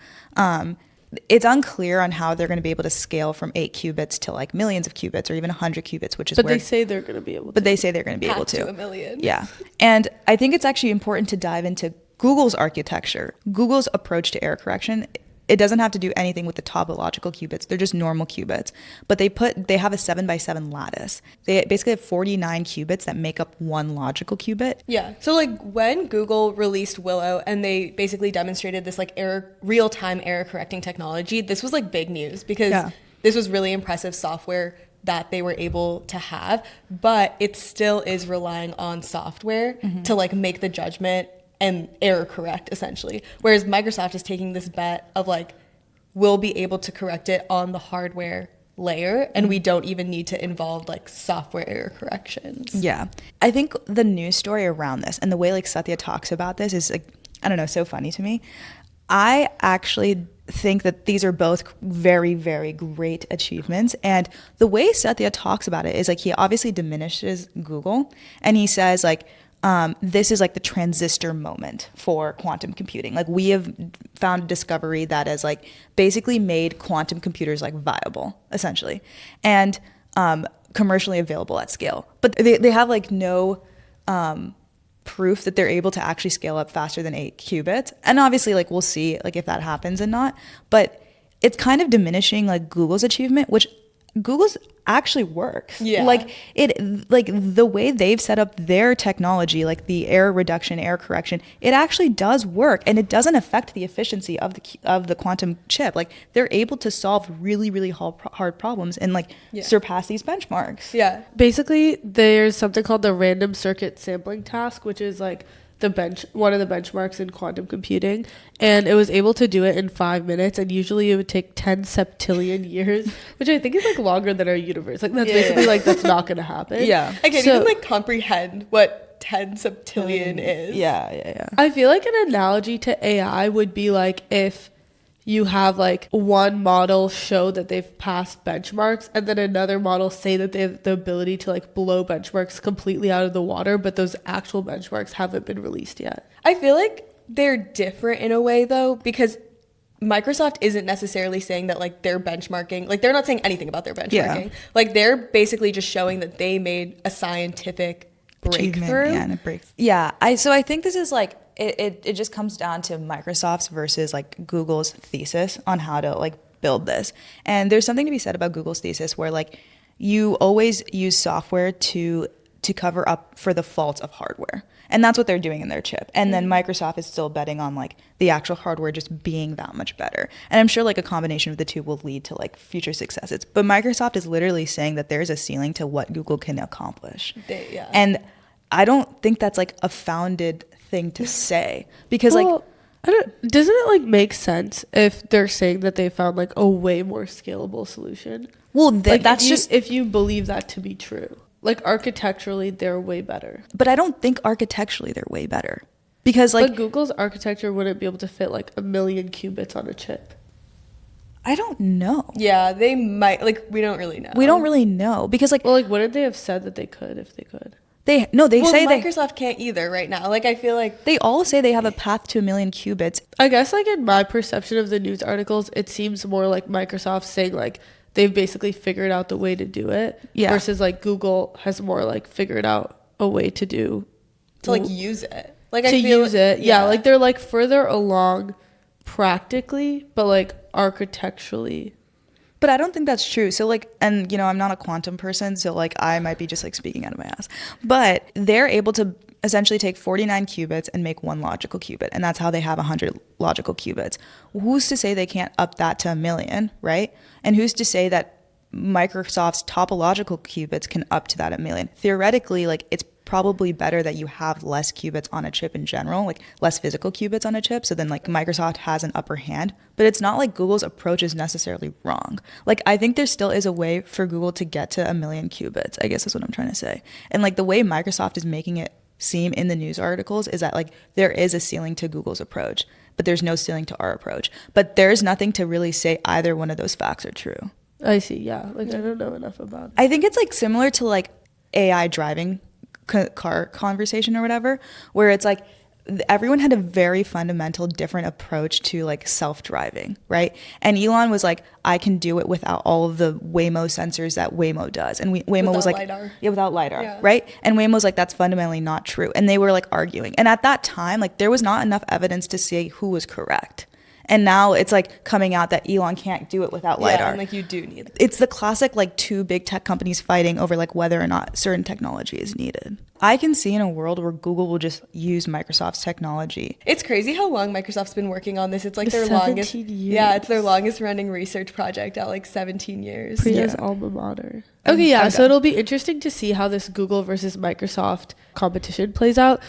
It's unclear on how they're going to be able to scale from 8 qubits to like millions of qubits or even 100 qubits, which is But where they say they're going to be able to. But they say they're going to be able Half to. to a million. Yeah. And I think it's actually important to dive into Google's architecture. Google's approach to error correction, it doesn't have to do anything with the topological qubits. They're just normal qubits. But they have a 7x7 lattice. They basically have 49 qubits that make up one logical qubit. Yeah. So like when Google released Willow and they basically demonstrated this like real-time error correcting technology, this was like big news because this was really impressive software that they were able to have, but it still is relying on software to like make the judgment and error correct essentially. Whereas Microsoft is taking this bet of like, we'll be able to correct it on the hardware layer and we don't even need to involve like software error corrections. Yeah. I think the news story around this and the way like Satya talks about this is like, I don't know, so funny to me. I actually think that these are both very, very great achievements. And the way Satya talks about it is like he obviously diminishes Google and he says like, this is like the transistor moment for quantum computing. Like we have found a discovery that has like basically made quantum computers like viable essentially and commercially available at scale. But they have like no proof that they're able to actually scale up faster than 8 qubits. And obviously like we'll see like if that happens or not, but it's kind of diminishing like Google's achievement, which Google's actually works. Yeah. Like the way they've set up their technology, like the error reduction, error correction, it actually does work and it doesn't affect the efficiency of the quantum chip. Like they're able to solve really, really hard problems and like surpass these benchmarks. Yeah. Basically, there's something called the random circuit sampling task, which is like one of the benchmarks in quantum computing, and it was able to do it in 5 minutes, and usually it would take 10 septillion years, which I think is like longer than our universe. Like that's basically like that's not going to happen. Yeah. I can't even like comprehend what 10 septillion is. Yeah. I feel like an analogy to AI would be like if you have like one model show that they've passed benchmarks and then another model say that they have the ability to like blow benchmarks completely out of the water, but those actual benchmarks haven't been released yet. I feel like they're different in a way though, because Microsoft isn't necessarily saying that like they're benchmarking, like they're not saying anything about their benchmarking. Yeah. Like they're basically just showing that they made a scientific breakthrough. Yeah, and it breaks. Yeah, I think this is like it just comes down to Microsoft's versus like Google's thesis on how to like build this. And there's something to be said about Google's thesis where like you always use software to cover up for the faults of hardware. And that's what they're doing in their chip. And then Microsoft is still betting on like the actual hardware just being that much better. And I'm sure like a combination of the two will lead to like future successes. But Microsoft is literally saying that there's a ceiling to what Google can accomplish. And I don't think that's like a founded thing to say because doesn't it like make sense if they're saying that they found like a way more scalable solution? Well, like that's just if you believe that to be true. Like architecturally, they're way better. But I don't think architecturally they're way better because like but Google's architecture wouldn't be able to fit like 1 million qubits on a chip. I don't know. Yeah, they might. Like we don't really know. We don't really know because like wouldn't they have said that they could if they could? They say Microsoft can't either right now. Like I feel like they all say they have a path to 1 million qubits. I guess like in my perception of the news articles, it seems more like Microsoft saying like they've basically figured out the way to do it versus like Google has more like figured out a way to like use it. Like to use it. Yeah, like they're like further along practically, but like architecturally But I don't think that's true. So like, and I'm not a quantum person, so like I might be just like speaking out of my ass. But they're able to essentially take 49 qubits and make one logical qubit, and that's how they have 100 logical qubits. Who's to say they can't up that to 1 million, right? And who's to say that Microsoft's topological qubits can up to that 1 million? Theoretically, like it's probably better that you have less qubits on a chip in general, like less physical qubits on a chip, so then like Microsoft has an upper hand. But it's not like Google's approach is necessarily wrong. Like I think there still is a way for Google to get to 1 million qubits, I guess is what I'm trying to say. And like the way Microsoft is making it seem in the news articles is that like there is a ceiling to Google's approach, but there's no ceiling to our approach. But there's nothing to really say either one of those facts are true. I see. Yeah. Like I don't know enough about it. I think it's like similar to like AI driving car conversation or whatever, where it's like everyone had a very fundamental different approach to like self-driving, right? And Elon was like, I can do it without all of the Waymo sensors that Waymo does. And Waymo without was like, LiDAR. Yeah, without LiDAR, right? And Waymo was like, that's fundamentally not true. And they were like arguing. And at that time, like there was not enough evidence to say who was correct. And now it's like coming out that Elon can't do it without LiDAR. Yeah, and like you do need it. It's the classic like two big tech companies fighting over like whether or not certain technology is needed. I can see in a world where Google will just use Microsoft's technology. It's crazy how long Microsoft's been working on this. It's like their 17 longest years. Yeah, it's their longest running research project at like 17 years. Priya's alma mater. Okay, yeah. So it'll be interesting to see how this Google versus Microsoft competition plays out.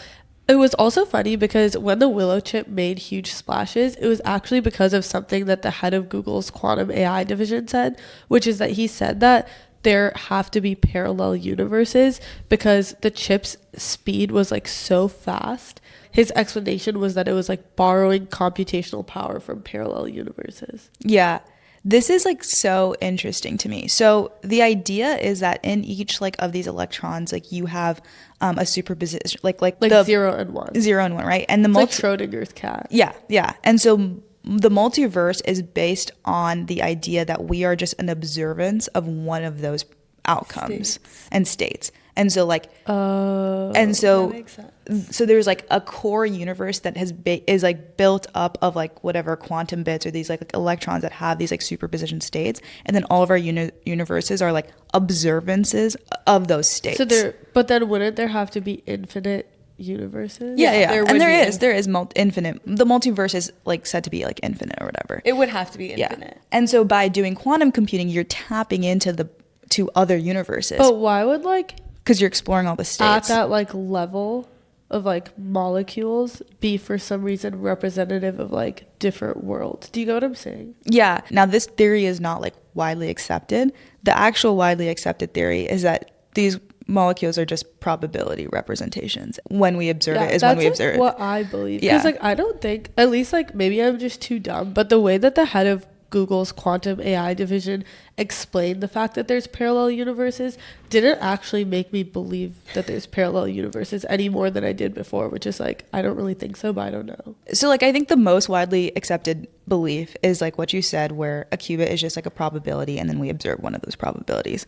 It was also funny because when the Willow chip made huge splashes, it was actually because of something that the head of Google's quantum AI division said, which is that he said that there have to be parallel universes because the chip's speed was like so fast. His explanation was that it was like borrowing computational power from parallel universes. Yeah. This is like so interesting to me. So the idea is that in each like of these electrons, like you have a superposition, like the 0 and 1. 0 and 1, right? And the like Schrodinger's cat. Yeah. And so the multiverse is based on the idea that we are just an observance of one of those outcomes and states. And so like and so that makes sense. So there's like a core universe that is like built up of like whatever quantum bits or these like electrons that have these like superposition states, and then all of our universes are like observances of those states. So but then wouldn't there have to be infinite universes? Yeah. And there is infinite. The multiverse is like said to be like infinite or whatever. It would have to be infinite. Yeah. And so by doing quantum computing, you're tapping into to other universes. But why would like, because you're exploring all the states at that like level of like molecules be for some reason representative of like different worlds? Do you get what I'm saying? Yeah. Now this theory is not like widely accepted. The actual widely accepted theory is that these molecules are just probability representations. When we observe it is when we observe it. That's what I believe. Because like I don't think, at least like maybe I'm just too dumb, but the way that the head of Google's quantum AI division explained the fact that there's parallel universes didn't actually make me believe that there's parallel universes any more than I did before, which is like, I don't really think so, but I don't know. So like I think the most widely accepted belief is like what you said, where a qubit is just like a probability and then we observe one of those probabilities.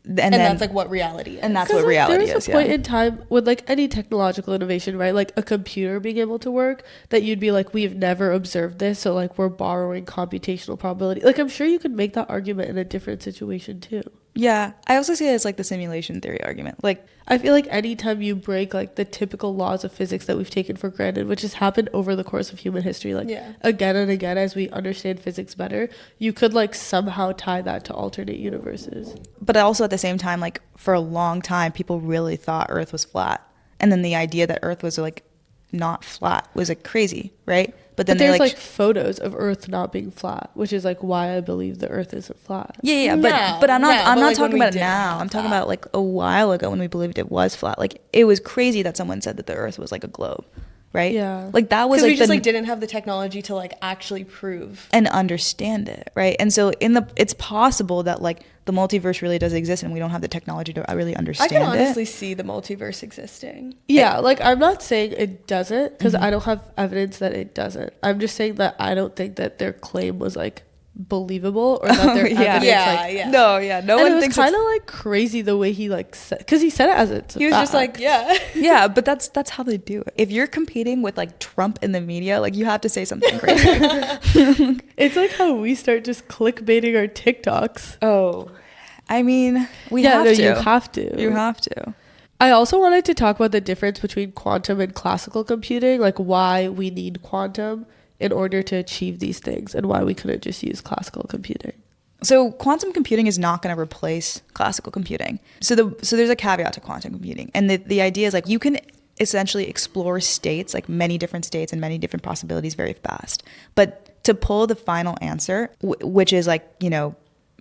And then, that's like what reality is. And that's what reality is. There was a point in time with like any technological innovation, right? Like a computer being able to work, that you'd be like, we've never observed this, so like we're borrowing computational probability. Like I'm sure you could make that argument in a different situation too. Yeah. I also see it as like the simulation theory argument. Like I feel like anytime you break like the typical laws of physics that we've taken for granted, which has happened over the course of human history, like again and again as we understand physics better, you could like somehow tie that to alternate universes. But also at the same time, like for a long time, people really thought Earth was flat. And then the idea that Earth was like not flat was like crazy, right? But then there's like photos of Earth not being flat, which is like why I believe the Earth isn't flat. Yeah. But I'm not talking about it now. I'm talking about like a while ago when we believed it was flat. Like it was crazy that someone said that the Earth was like a globe, right? Yeah. Like that was like we just like didn't have the technology to like actually prove and understand it, right? And so it's possible that like the multiverse really does exist and we don't have the technology to really understand it. I can honestly see the multiverse existing. Yeah, like I'm not saying it doesn't because I don't have evidence that it doesn't. I'm just saying that I don't think that their claim was like believable or that their evidence No and one it was thinks kind of like crazy the way he like said, because he said it as it's he was just like yeah, but that's how they do it. If you're competing with like Trump in the media, like you have to say something crazy. It's like how we start just clickbaiting our TikToks. Oh, I mean, you have to. I also wanted to talk about the difference between quantum and classical computing, like why we need quantum in order to achieve these things and why we couldn't just use classical computing. So quantum computing is not going to replace classical computing. So there's a caveat to quantum computing. And the idea is like you can essentially explore states, like many different states and many different possibilities very fast. But to pull the final answer, which is like,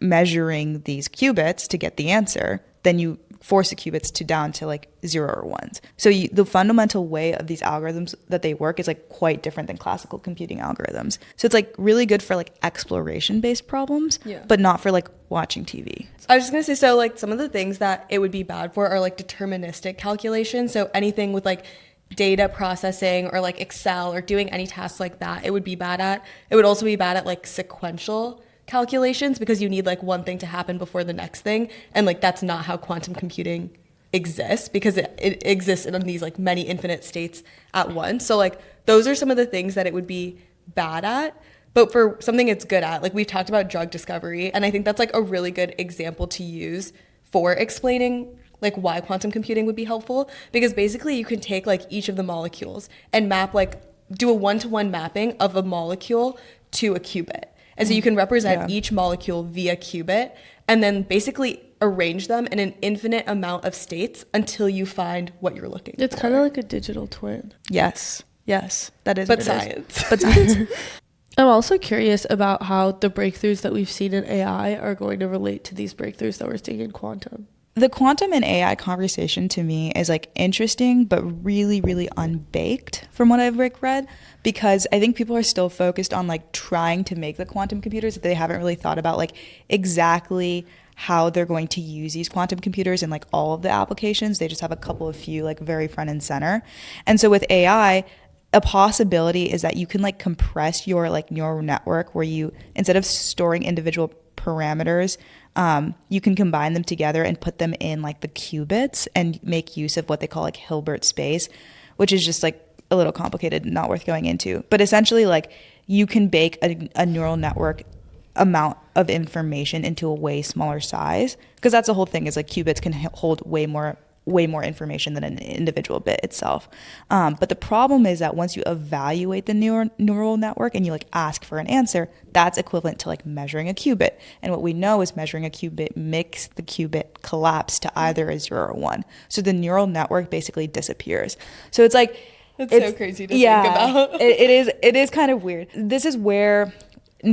measuring these qubits to get the answer, then you force the qubits down to like 0 or 1s. So the fundamental way of these algorithms that they work is like quite different than classical computing algorithms. So it's like really good for like exploration based problems, but not for like watching TV. I was just gonna say, so like some of the things that it would be bad for are like deterministic calculations. So anything with like data processing or like Excel or doing any tasks like that, it would be bad at. It would also be bad at like sequential calculations because you need like one thing to happen before the next thing, and like that's not how quantum computing exists, because it exists in these like many infinite states at once. So like those are some of the things that it would be bad at. But for something it's good at, like we've talked about drug discovery, and I think that's like a really good example to use for explaining like why quantum computing would be helpful, because basically you can take like each of the molecules and map like do a one-to-one mapping of a molecule to a qubit. And so you can represent each molecule via qubit and then basically arrange them in an infinite amount of states until you find what you're looking for. It's kind of like a digital twin. Yes, that is but what science. It is. But science. I'm also curious about how the breakthroughs that we've seen in AI are going to relate to these breakthroughs that we're seeing in quantum. The quantum and AI conversation to me is like interesting, but really, really unbaked from what I've read, because I think people are still focused on like trying to make the quantum computers. They haven't really thought about like exactly how they're going to use these quantum computers in like all of the applications. They just have a couple of few like very front and center. And so with AI, a possibility is that you can like compress your like neural network where you, instead of storing individual parameters, you can combine them together and put them in like the qubits and make use of what they call like Hilbert space, which is just like a little complicated and not worth going into. But essentially like you can bake a neural network amount of information into a way smaller size, because that's the whole thing, is like qubits can hold way more information than an individual bit itself. But the problem is that once you evaluate the neural network and you like ask for an answer, that's equivalent to like measuring a qubit. And what we know is measuring a qubit makes the qubit collapse to either a 0 or 1. So the neural network basically disappears. So it's like, it's so crazy to think about. It is kind of weird. This is where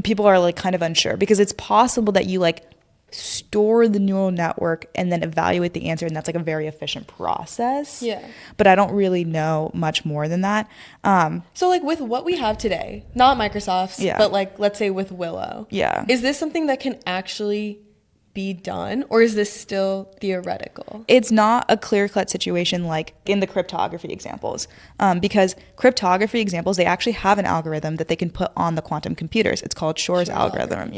people are like kind of unsure, because it's possible that you like store the neural network and then evaluate the answer, and that's like a very efficient process. But I don't really know much more than that. So like with what we have today, not Microsoft's, but like let's say with Willow, is this something that can actually be done, or is this still theoretical? It's not a clear-cut situation like in the cryptography examples, because cryptography examples, they actually have an algorithm that they can put on the quantum computers. It's called Shor's algorithm.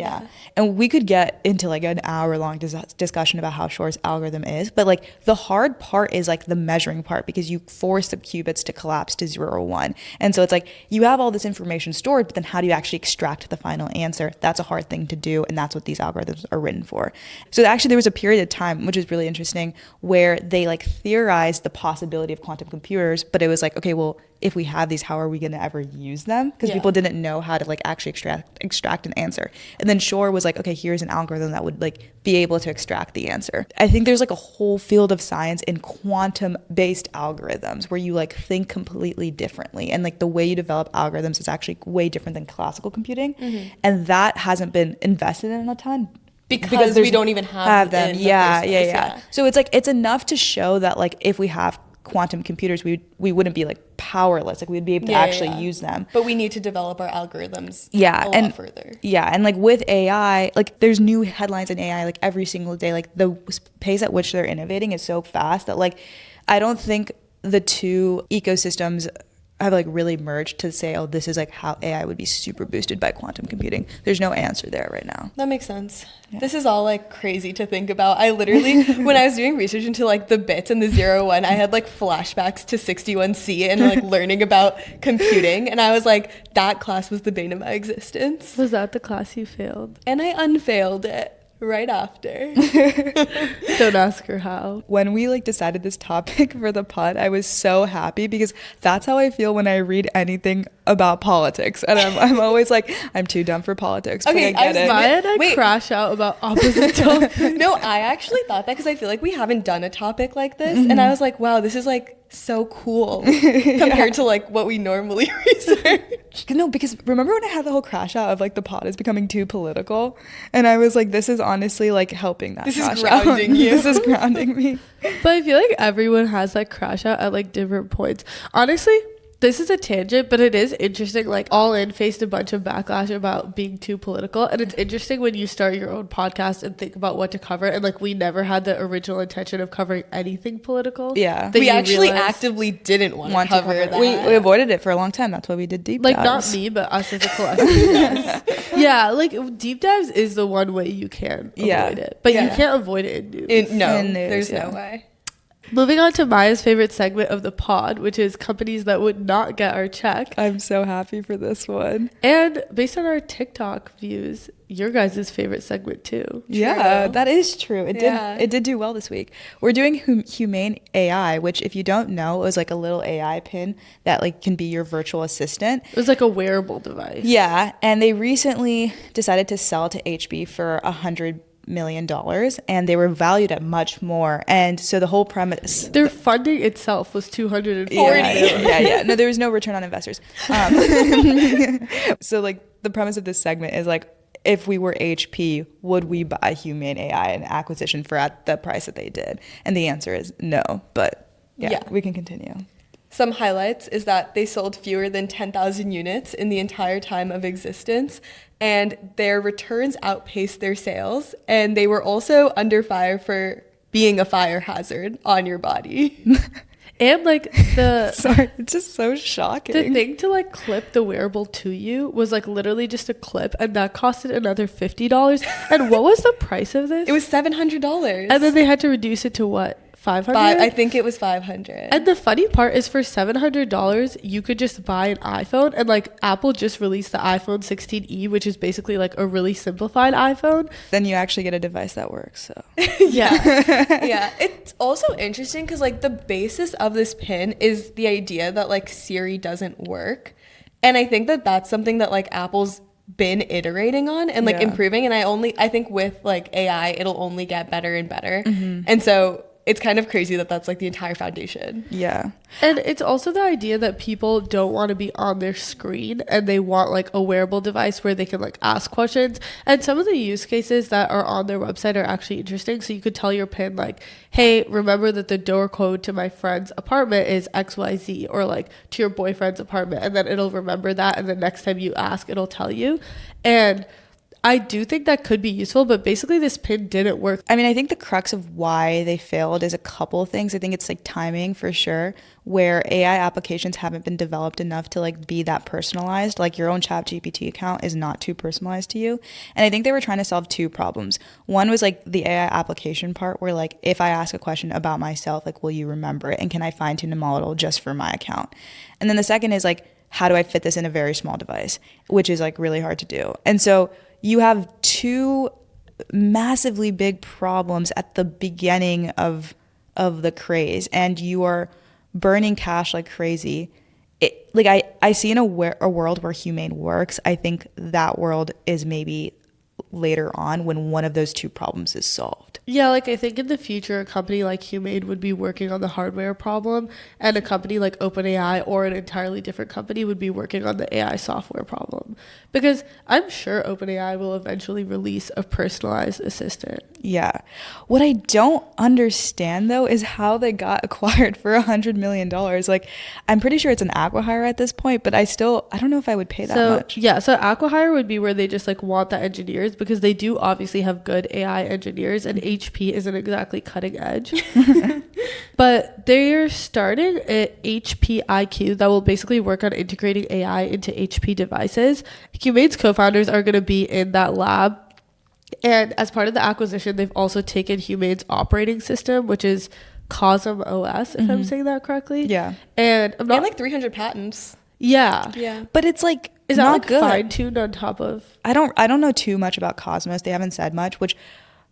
And we could get into like an hour-long discussion about how Shor's algorithm is, but like the hard part is like the measuring part, because you force the qubits to collapse to 0 or 1. And so it's like you have all this information stored, but then how do you actually extract the final answer? That's a hard thing to do, and that's what these algorithms are written for. So actually there was a period of time, which is really interesting, where they like theorized the possibility of quantum computers, but it was like, okay, well, if we have these, how are we going to ever use them? Because people didn't know how to like actually extract an answer. And then Shor was like, okay, here's an algorithm that would like be able to extract the answer. I think there's like a whole field of science in quantum based algorithms where you like think completely differently, and like the way you develop algorithms is actually way different than classical computing. And that hasn't been invested in a ton. Because we don't even have them. Yeah. So it's like, it's enough to show that like if we have quantum computers, we wouldn't be like powerless. Like we'd be able to actually use them. But we need to develop our algorithms a lot further. Yeah. And like with AI, like there's new headlines in AI like every single day. Like the pace at which they're innovating is so fast that like I don't think the two ecosystems have like really merged to say, oh, this is like how AI would be super boosted by quantum computing. There's no answer there right now. That makes sense. Yeah. This is all like crazy to think about. I literally, when I was doing research into like the bits and the 0-1, I had like flashbacks to 61C and like learning about computing. And I was like, that class was the bane of my existence. Was that the class you failed? And I unfailed it right after. Don't ask her how. When we like decided this topic for the pod, I was so happy because that's how I feel when I read anything about politics. And I'm always like, I'm too dumb for politics. But Okay, I get it. Maya and I Wait. crash out about opposite topics. No, I actually thought that because I feel like we haven't done a topic like this. And I was like, wow, this is like so cool compared to like what we normally research. No, because remember when I had the whole crash out of like the pod is becoming too political? And I was like, this is honestly like helping that This is crash grounding out. you. This is grounding me. But I feel like everyone has like crash out at like different points. Honestly, this is a tangent, but it is interesting. Like All In faced a bunch of backlash about being too political. And it's interesting when you start your own podcast and think about what to cover. And like we never had the original intention of covering anything political. Yeah. that We you actually realize- actively didn't want to cover that. We avoided it for a long time. That's why we did deep like dives. not me, but us as a collective. Yes. Yeah, like deep dives is the one way you can avoid it. But you Yeah. can't avoid it in news. No, In news, there's yeah. no way. Moving on to Maya's favorite segment of the pod, which is companies that would not get our check. I'm so happy for this one. And based on our TikTok views, your guys' favorite segment too. Yeah, that is true. Yeah. It did do well this week. We're doing Humane AI, which if you don't know, is like a little AI pin that like can be your virtual assistant. It was like a wearable device. Yeah, and they recently decided to sell to HB for $100 million, and they were valued at much more. And so the whole premise, Their funding itself was 240 yeah. No, there was no return on investors. So like the premise of this segment is like, if we were HP, would we buy Humane AI an acquisition for at the price that they did? And the answer is no. But yeah. We can continue. Some highlights is that they sold fewer than 10,000 units in the entire time of existence, and their returns outpaced their sales, and they were also under fire for being a fire hazard on your body. And like the Sorry, it's just so shocking. the thing to like clip the wearable to you was like literally just a clip, and that costed another $50. And what was the price of this? It was $700. and then they had to reduce it to what, 500? I think it was 500. And the funny part is for $700, you could just buy an iPhone. And like Apple just released the iPhone 16e, which is basically like a really simplified iPhone. Then you actually get a device that works. So Yeah. Yeah, it's also interesting because like the basis of this pin is the idea that like Siri doesn't work, and I think that that's something that like Apple's been iterating on and like Yeah. improving, and I think with like AI it'll only get better and better. And so it's kind of crazy that that's like the entire foundation. yeah. And it's also the idea that people don't want to be on their screen, and they want like a wearable device where they can like ask questions. And some of the use cases that are on their website are actually interesting. So you could tell your pin like, hey, remember that the door code to my friend's apartment is XYZ, or like to your boyfriend's apartment. And then it'll remember that. And the next time you ask, it'll tell you. And I do think that could be useful, but basically this pin didn't work. I mean, I think the crux of why they failed is a couple of things. I think it's like timing for sure, where AI applications haven't been developed enough to like be that personalized. Like your own ChatGPT account is not too personalized to you. And I think they were trying to solve two problems. One was like the AI application part, where like if I ask a question about myself, like will you remember it? And can I fine tune a model just for my account? And then the second is like, how do I fit this in a very small device, which is like really hard to do. And so you have two massively big problems at the beginning of the craze, and you are burning cash like crazy. I see in a world where Humane works. I think that world is maybe later on when one of those two problems is solved. Yeah, like I think in the future, a company like Humane would be working on the hardware problem, and a company like OpenAI or an entirely different company would be working on the AI software problem. Because I'm sure OpenAI will eventually release a personalized assistant. Yeah. What I don't understand though is how they got acquired for $100 million. Like, I'm pretty sure it's an acqui-hire at this point, but I don't know if I would pay that much. Yeah, so acqui-hire would be where they just like want the engineers, because they do obviously have good AI engineers, and HP isn't exactly cutting edge. But they're starting at HP IQ that will basically work on integrating AI into HP devices. Humane's co-founders are going to be in that lab. And as part of the acquisition, they've also taken Humane's operating system, which is Cosm OS, if I'm saying that correctly. Yeah. And I'm not And like 300 patents. Yeah. Yeah. But it's like, Is that not like good. fine-tuned on top of? I don't know too much about Cosmos. They haven't said much, which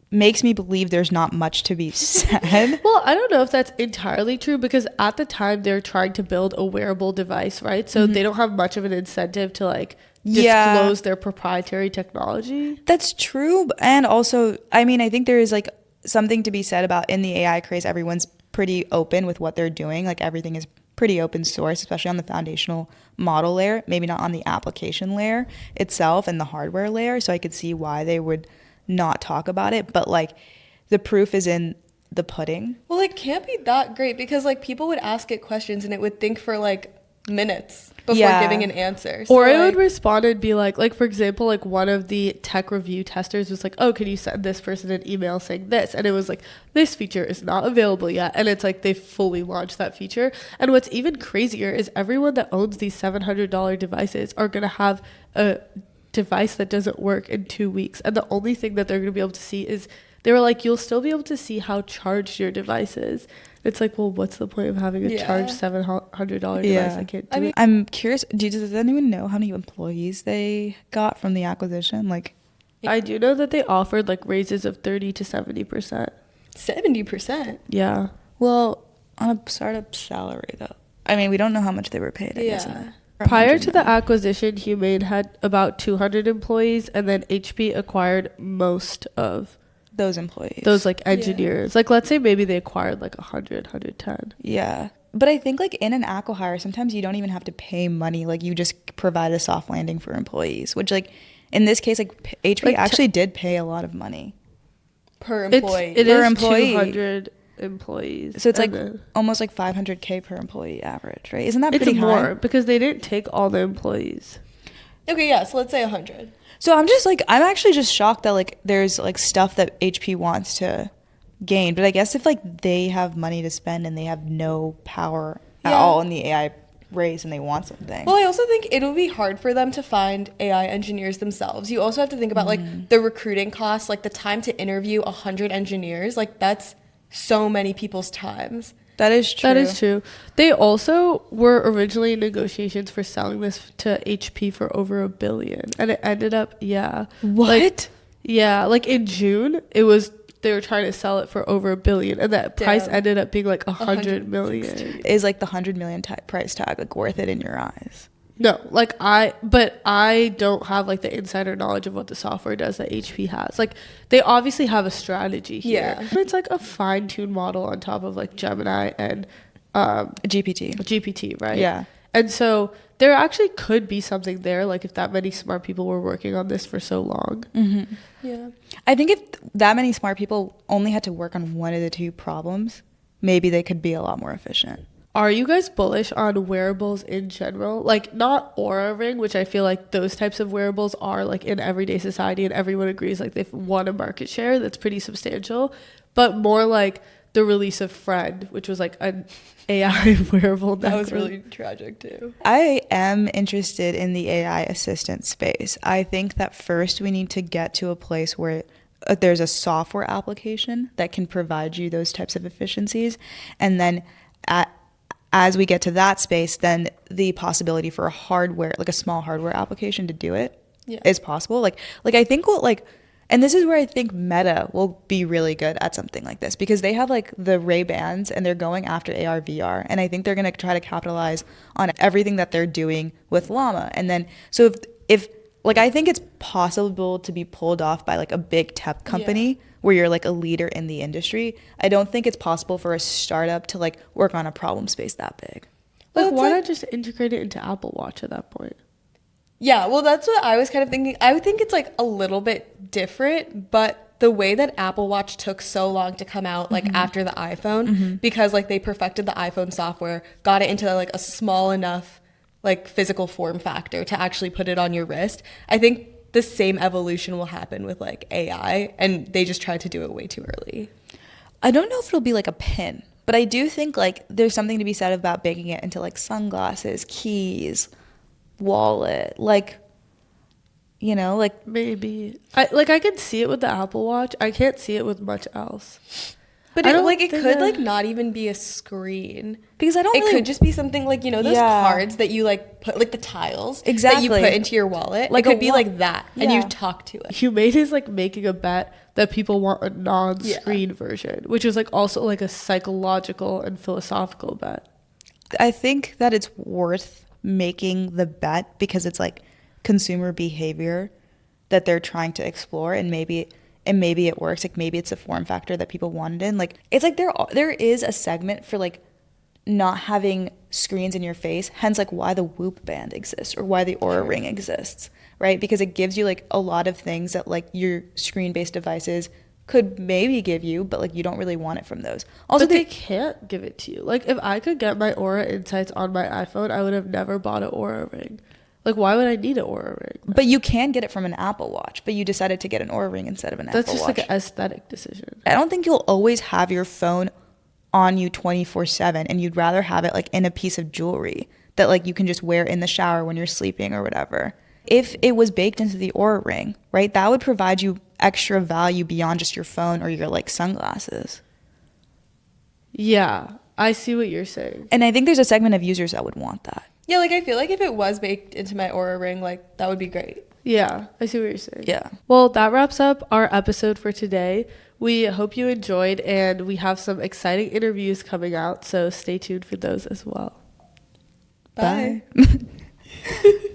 makes me believe there's not much to be said. Well, I don't know if that's entirely true, because at the time they're trying to build a wearable device, right? So they don't have much of an incentive to like disclose their proprietary technology. That's true. And also, I mean, I think there is like something to be said about in the AI craze, everyone's pretty open with what they're doing. Like everything is pretty open source, especially on the foundational model layer, maybe not on the application layer itself and the hardware layer. So I could see why they would not talk about it. But like the proof is in the pudding. Well, it can't be that great because like people would ask it questions and it would think for like minutes before giving an answer. So, Or it like, would respond and be like for example, like one of the tech review testers was like, oh, can you send this person an email saying this? And it was like, this feature is not available yet. And it's like they fully launched that feature. And what's even crazier is everyone that owns these $700 devices are going to have a device that doesn't work in 2 weeks. And the only thing that they're going to be able to see is, they were like, you'll still be able to see how charged your device is. It's like, well, what's the point of having a charged $700 device? I can't do it. I'm curious, does anyone know how many employees they got from the acquisition? Like, I do know that they offered like raises of 30 to 70%. 70%. Yeah. well, on a startup salary though. I mean, we don't know how much they were paid, I guess. Yeah. Prior to the acquisition, Humane had about 200 employees, and then HP acquired most of those employees. those like engineers. Like let's say maybe they acquired like 100, 110. Yeah. But I think like in an acqui-hire, sometimes you don't even have to pay money. Like you just provide a soft landing for employees, which like in this case, like HP Like actually did pay a lot of money. Per employee. It Per is employee. 200 employees. So it's and like then almost like 500K per employee average, right? Isn't that it's pretty more high? because they didn't take all the employees. Okay, yeah, so let's say 100. So I'm actually just shocked that like there's like stuff that HP wants to gain. But I guess if like they have money to spend and they have no power at all in the AI race and they want something. Well, I also think it will be hard for them to find AI engineers themselves. You also have to think about like the recruiting costs, like the time to interview 100 engineers. Like that's so many people's times. That is true. That is true. They also were originally in negotiations for selling this to HP for over $1 billion, and it ended up What? like in June they were trying to sell it for over $1 billion, and that price ended up being like 100 million. Is like the 100 million price tag like worth it in your eyes? No, like I don't have like the insider knowledge of what the software does that HP has. Like they obviously have a strategy here. Yeah. It's like a fine-tuned model on top of like Gemini and GPT, right? Yeah. And so there actually could be something there, like if that many smart people were working on this for so long. Yeah. I think if that many smart people only had to work on one of the two problems, maybe they could be a lot more efficient. Are you guys bullish on wearables in general? Like not Aura Ring, which I feel like those types of wearables are like in everyday society and everyone agrees like they've won a market share that's pretty substantial, but more like the release of Friend, which was like an AI wearable. That was really tragic too. I am interested in the AI assistant space. I think that first we need to get to a place where there's a software application that can provide you those types of efficiencies, and then as we get to that space, then the possibility for a hardware, like a small hardware application to do it is possible. Like I think and this is where I think Meta will be really good at something like this, because they have like the Ray-Bans and they're going after AR, VR. And I think they're going to try to capitalize on everything that they're doing with Llama. And then, so if like, I think it's possible to be pulled off by like a big tech company where you're like a leader in the industry. I don't think it's possible for a startup to like work on a problem space that big. Like, Well, why it's not just integrate it into Apple Watch at that point? Yeah, well, that's what I was kind of thinking. I would think it's like a little bit different, but the way that Apple Watch took so long to come out, like after the iPhone, because like they perfected the iPhone software, got it into like a small enough like physical form factor to actually put it on your wrist. I think the same evolution will happen with like AI, and they just tried to do it way too early. I don't know if it'll be like a pin, but I do think like there's something to be said about baking it into like sunglasses, keys, wallet, like, you know, like Maybe. I could see it with the Apple Watch. I can't see it with much else. But I it, don't like, it think could that- like not even be a screen. because I don't It really, could just be something like, you know, those Yeah. cards that you like put, like the tiles that you Exactly. put into your wallet. Like It a could be wa- like that, and Yeah. you talk to it. Humane is like making a bet that people want a non-screen version, which is like also like a psychological and philosophical bet. I think that it's worth making the bet because it's like consumer behavior that they're trying to explore, and maybe it works. Like maybe it's a form factor that people wanted in. Like it's like there is a segment for like not having screens in your face, hence like why the Whoop band exists or why the Oura Ring exists, right? Because it gives you like a lot of things that like your screen-based devices could maybe give you, but like you don't really want it from those. Also, But they can't give it to you. Like if I could get my Aura Insights on my iPhone, I would have never bought an Aura Ring. Like why would I need an Aura Ring? but you can get it from an Apple Watch, but you decided to get an Oura Ring instead of an That's Apple just Watch. like an aesthetic decision. I don't think you'll always have your phone on you 24/7, and you'd rather have it like in a piece of jewelry that like you can just wear in the shower when you're sleeping or whatever. If it was baked into the Oura Ring, right, that would provide you extra value beyond just your phone or your like sunglasses. Yeah, I see what you're saying. And I think there's a segment of users that would want that. Yeah, like I feel like if it was baked into my Aura Ring, like that would be great. Yeah, I see what you're saying. Yeah. Well, that wraps up our episode for today. We hope you enjoyed, and we have some exciting interviews coming out, so stay tuned for those as well. Bye. Bye.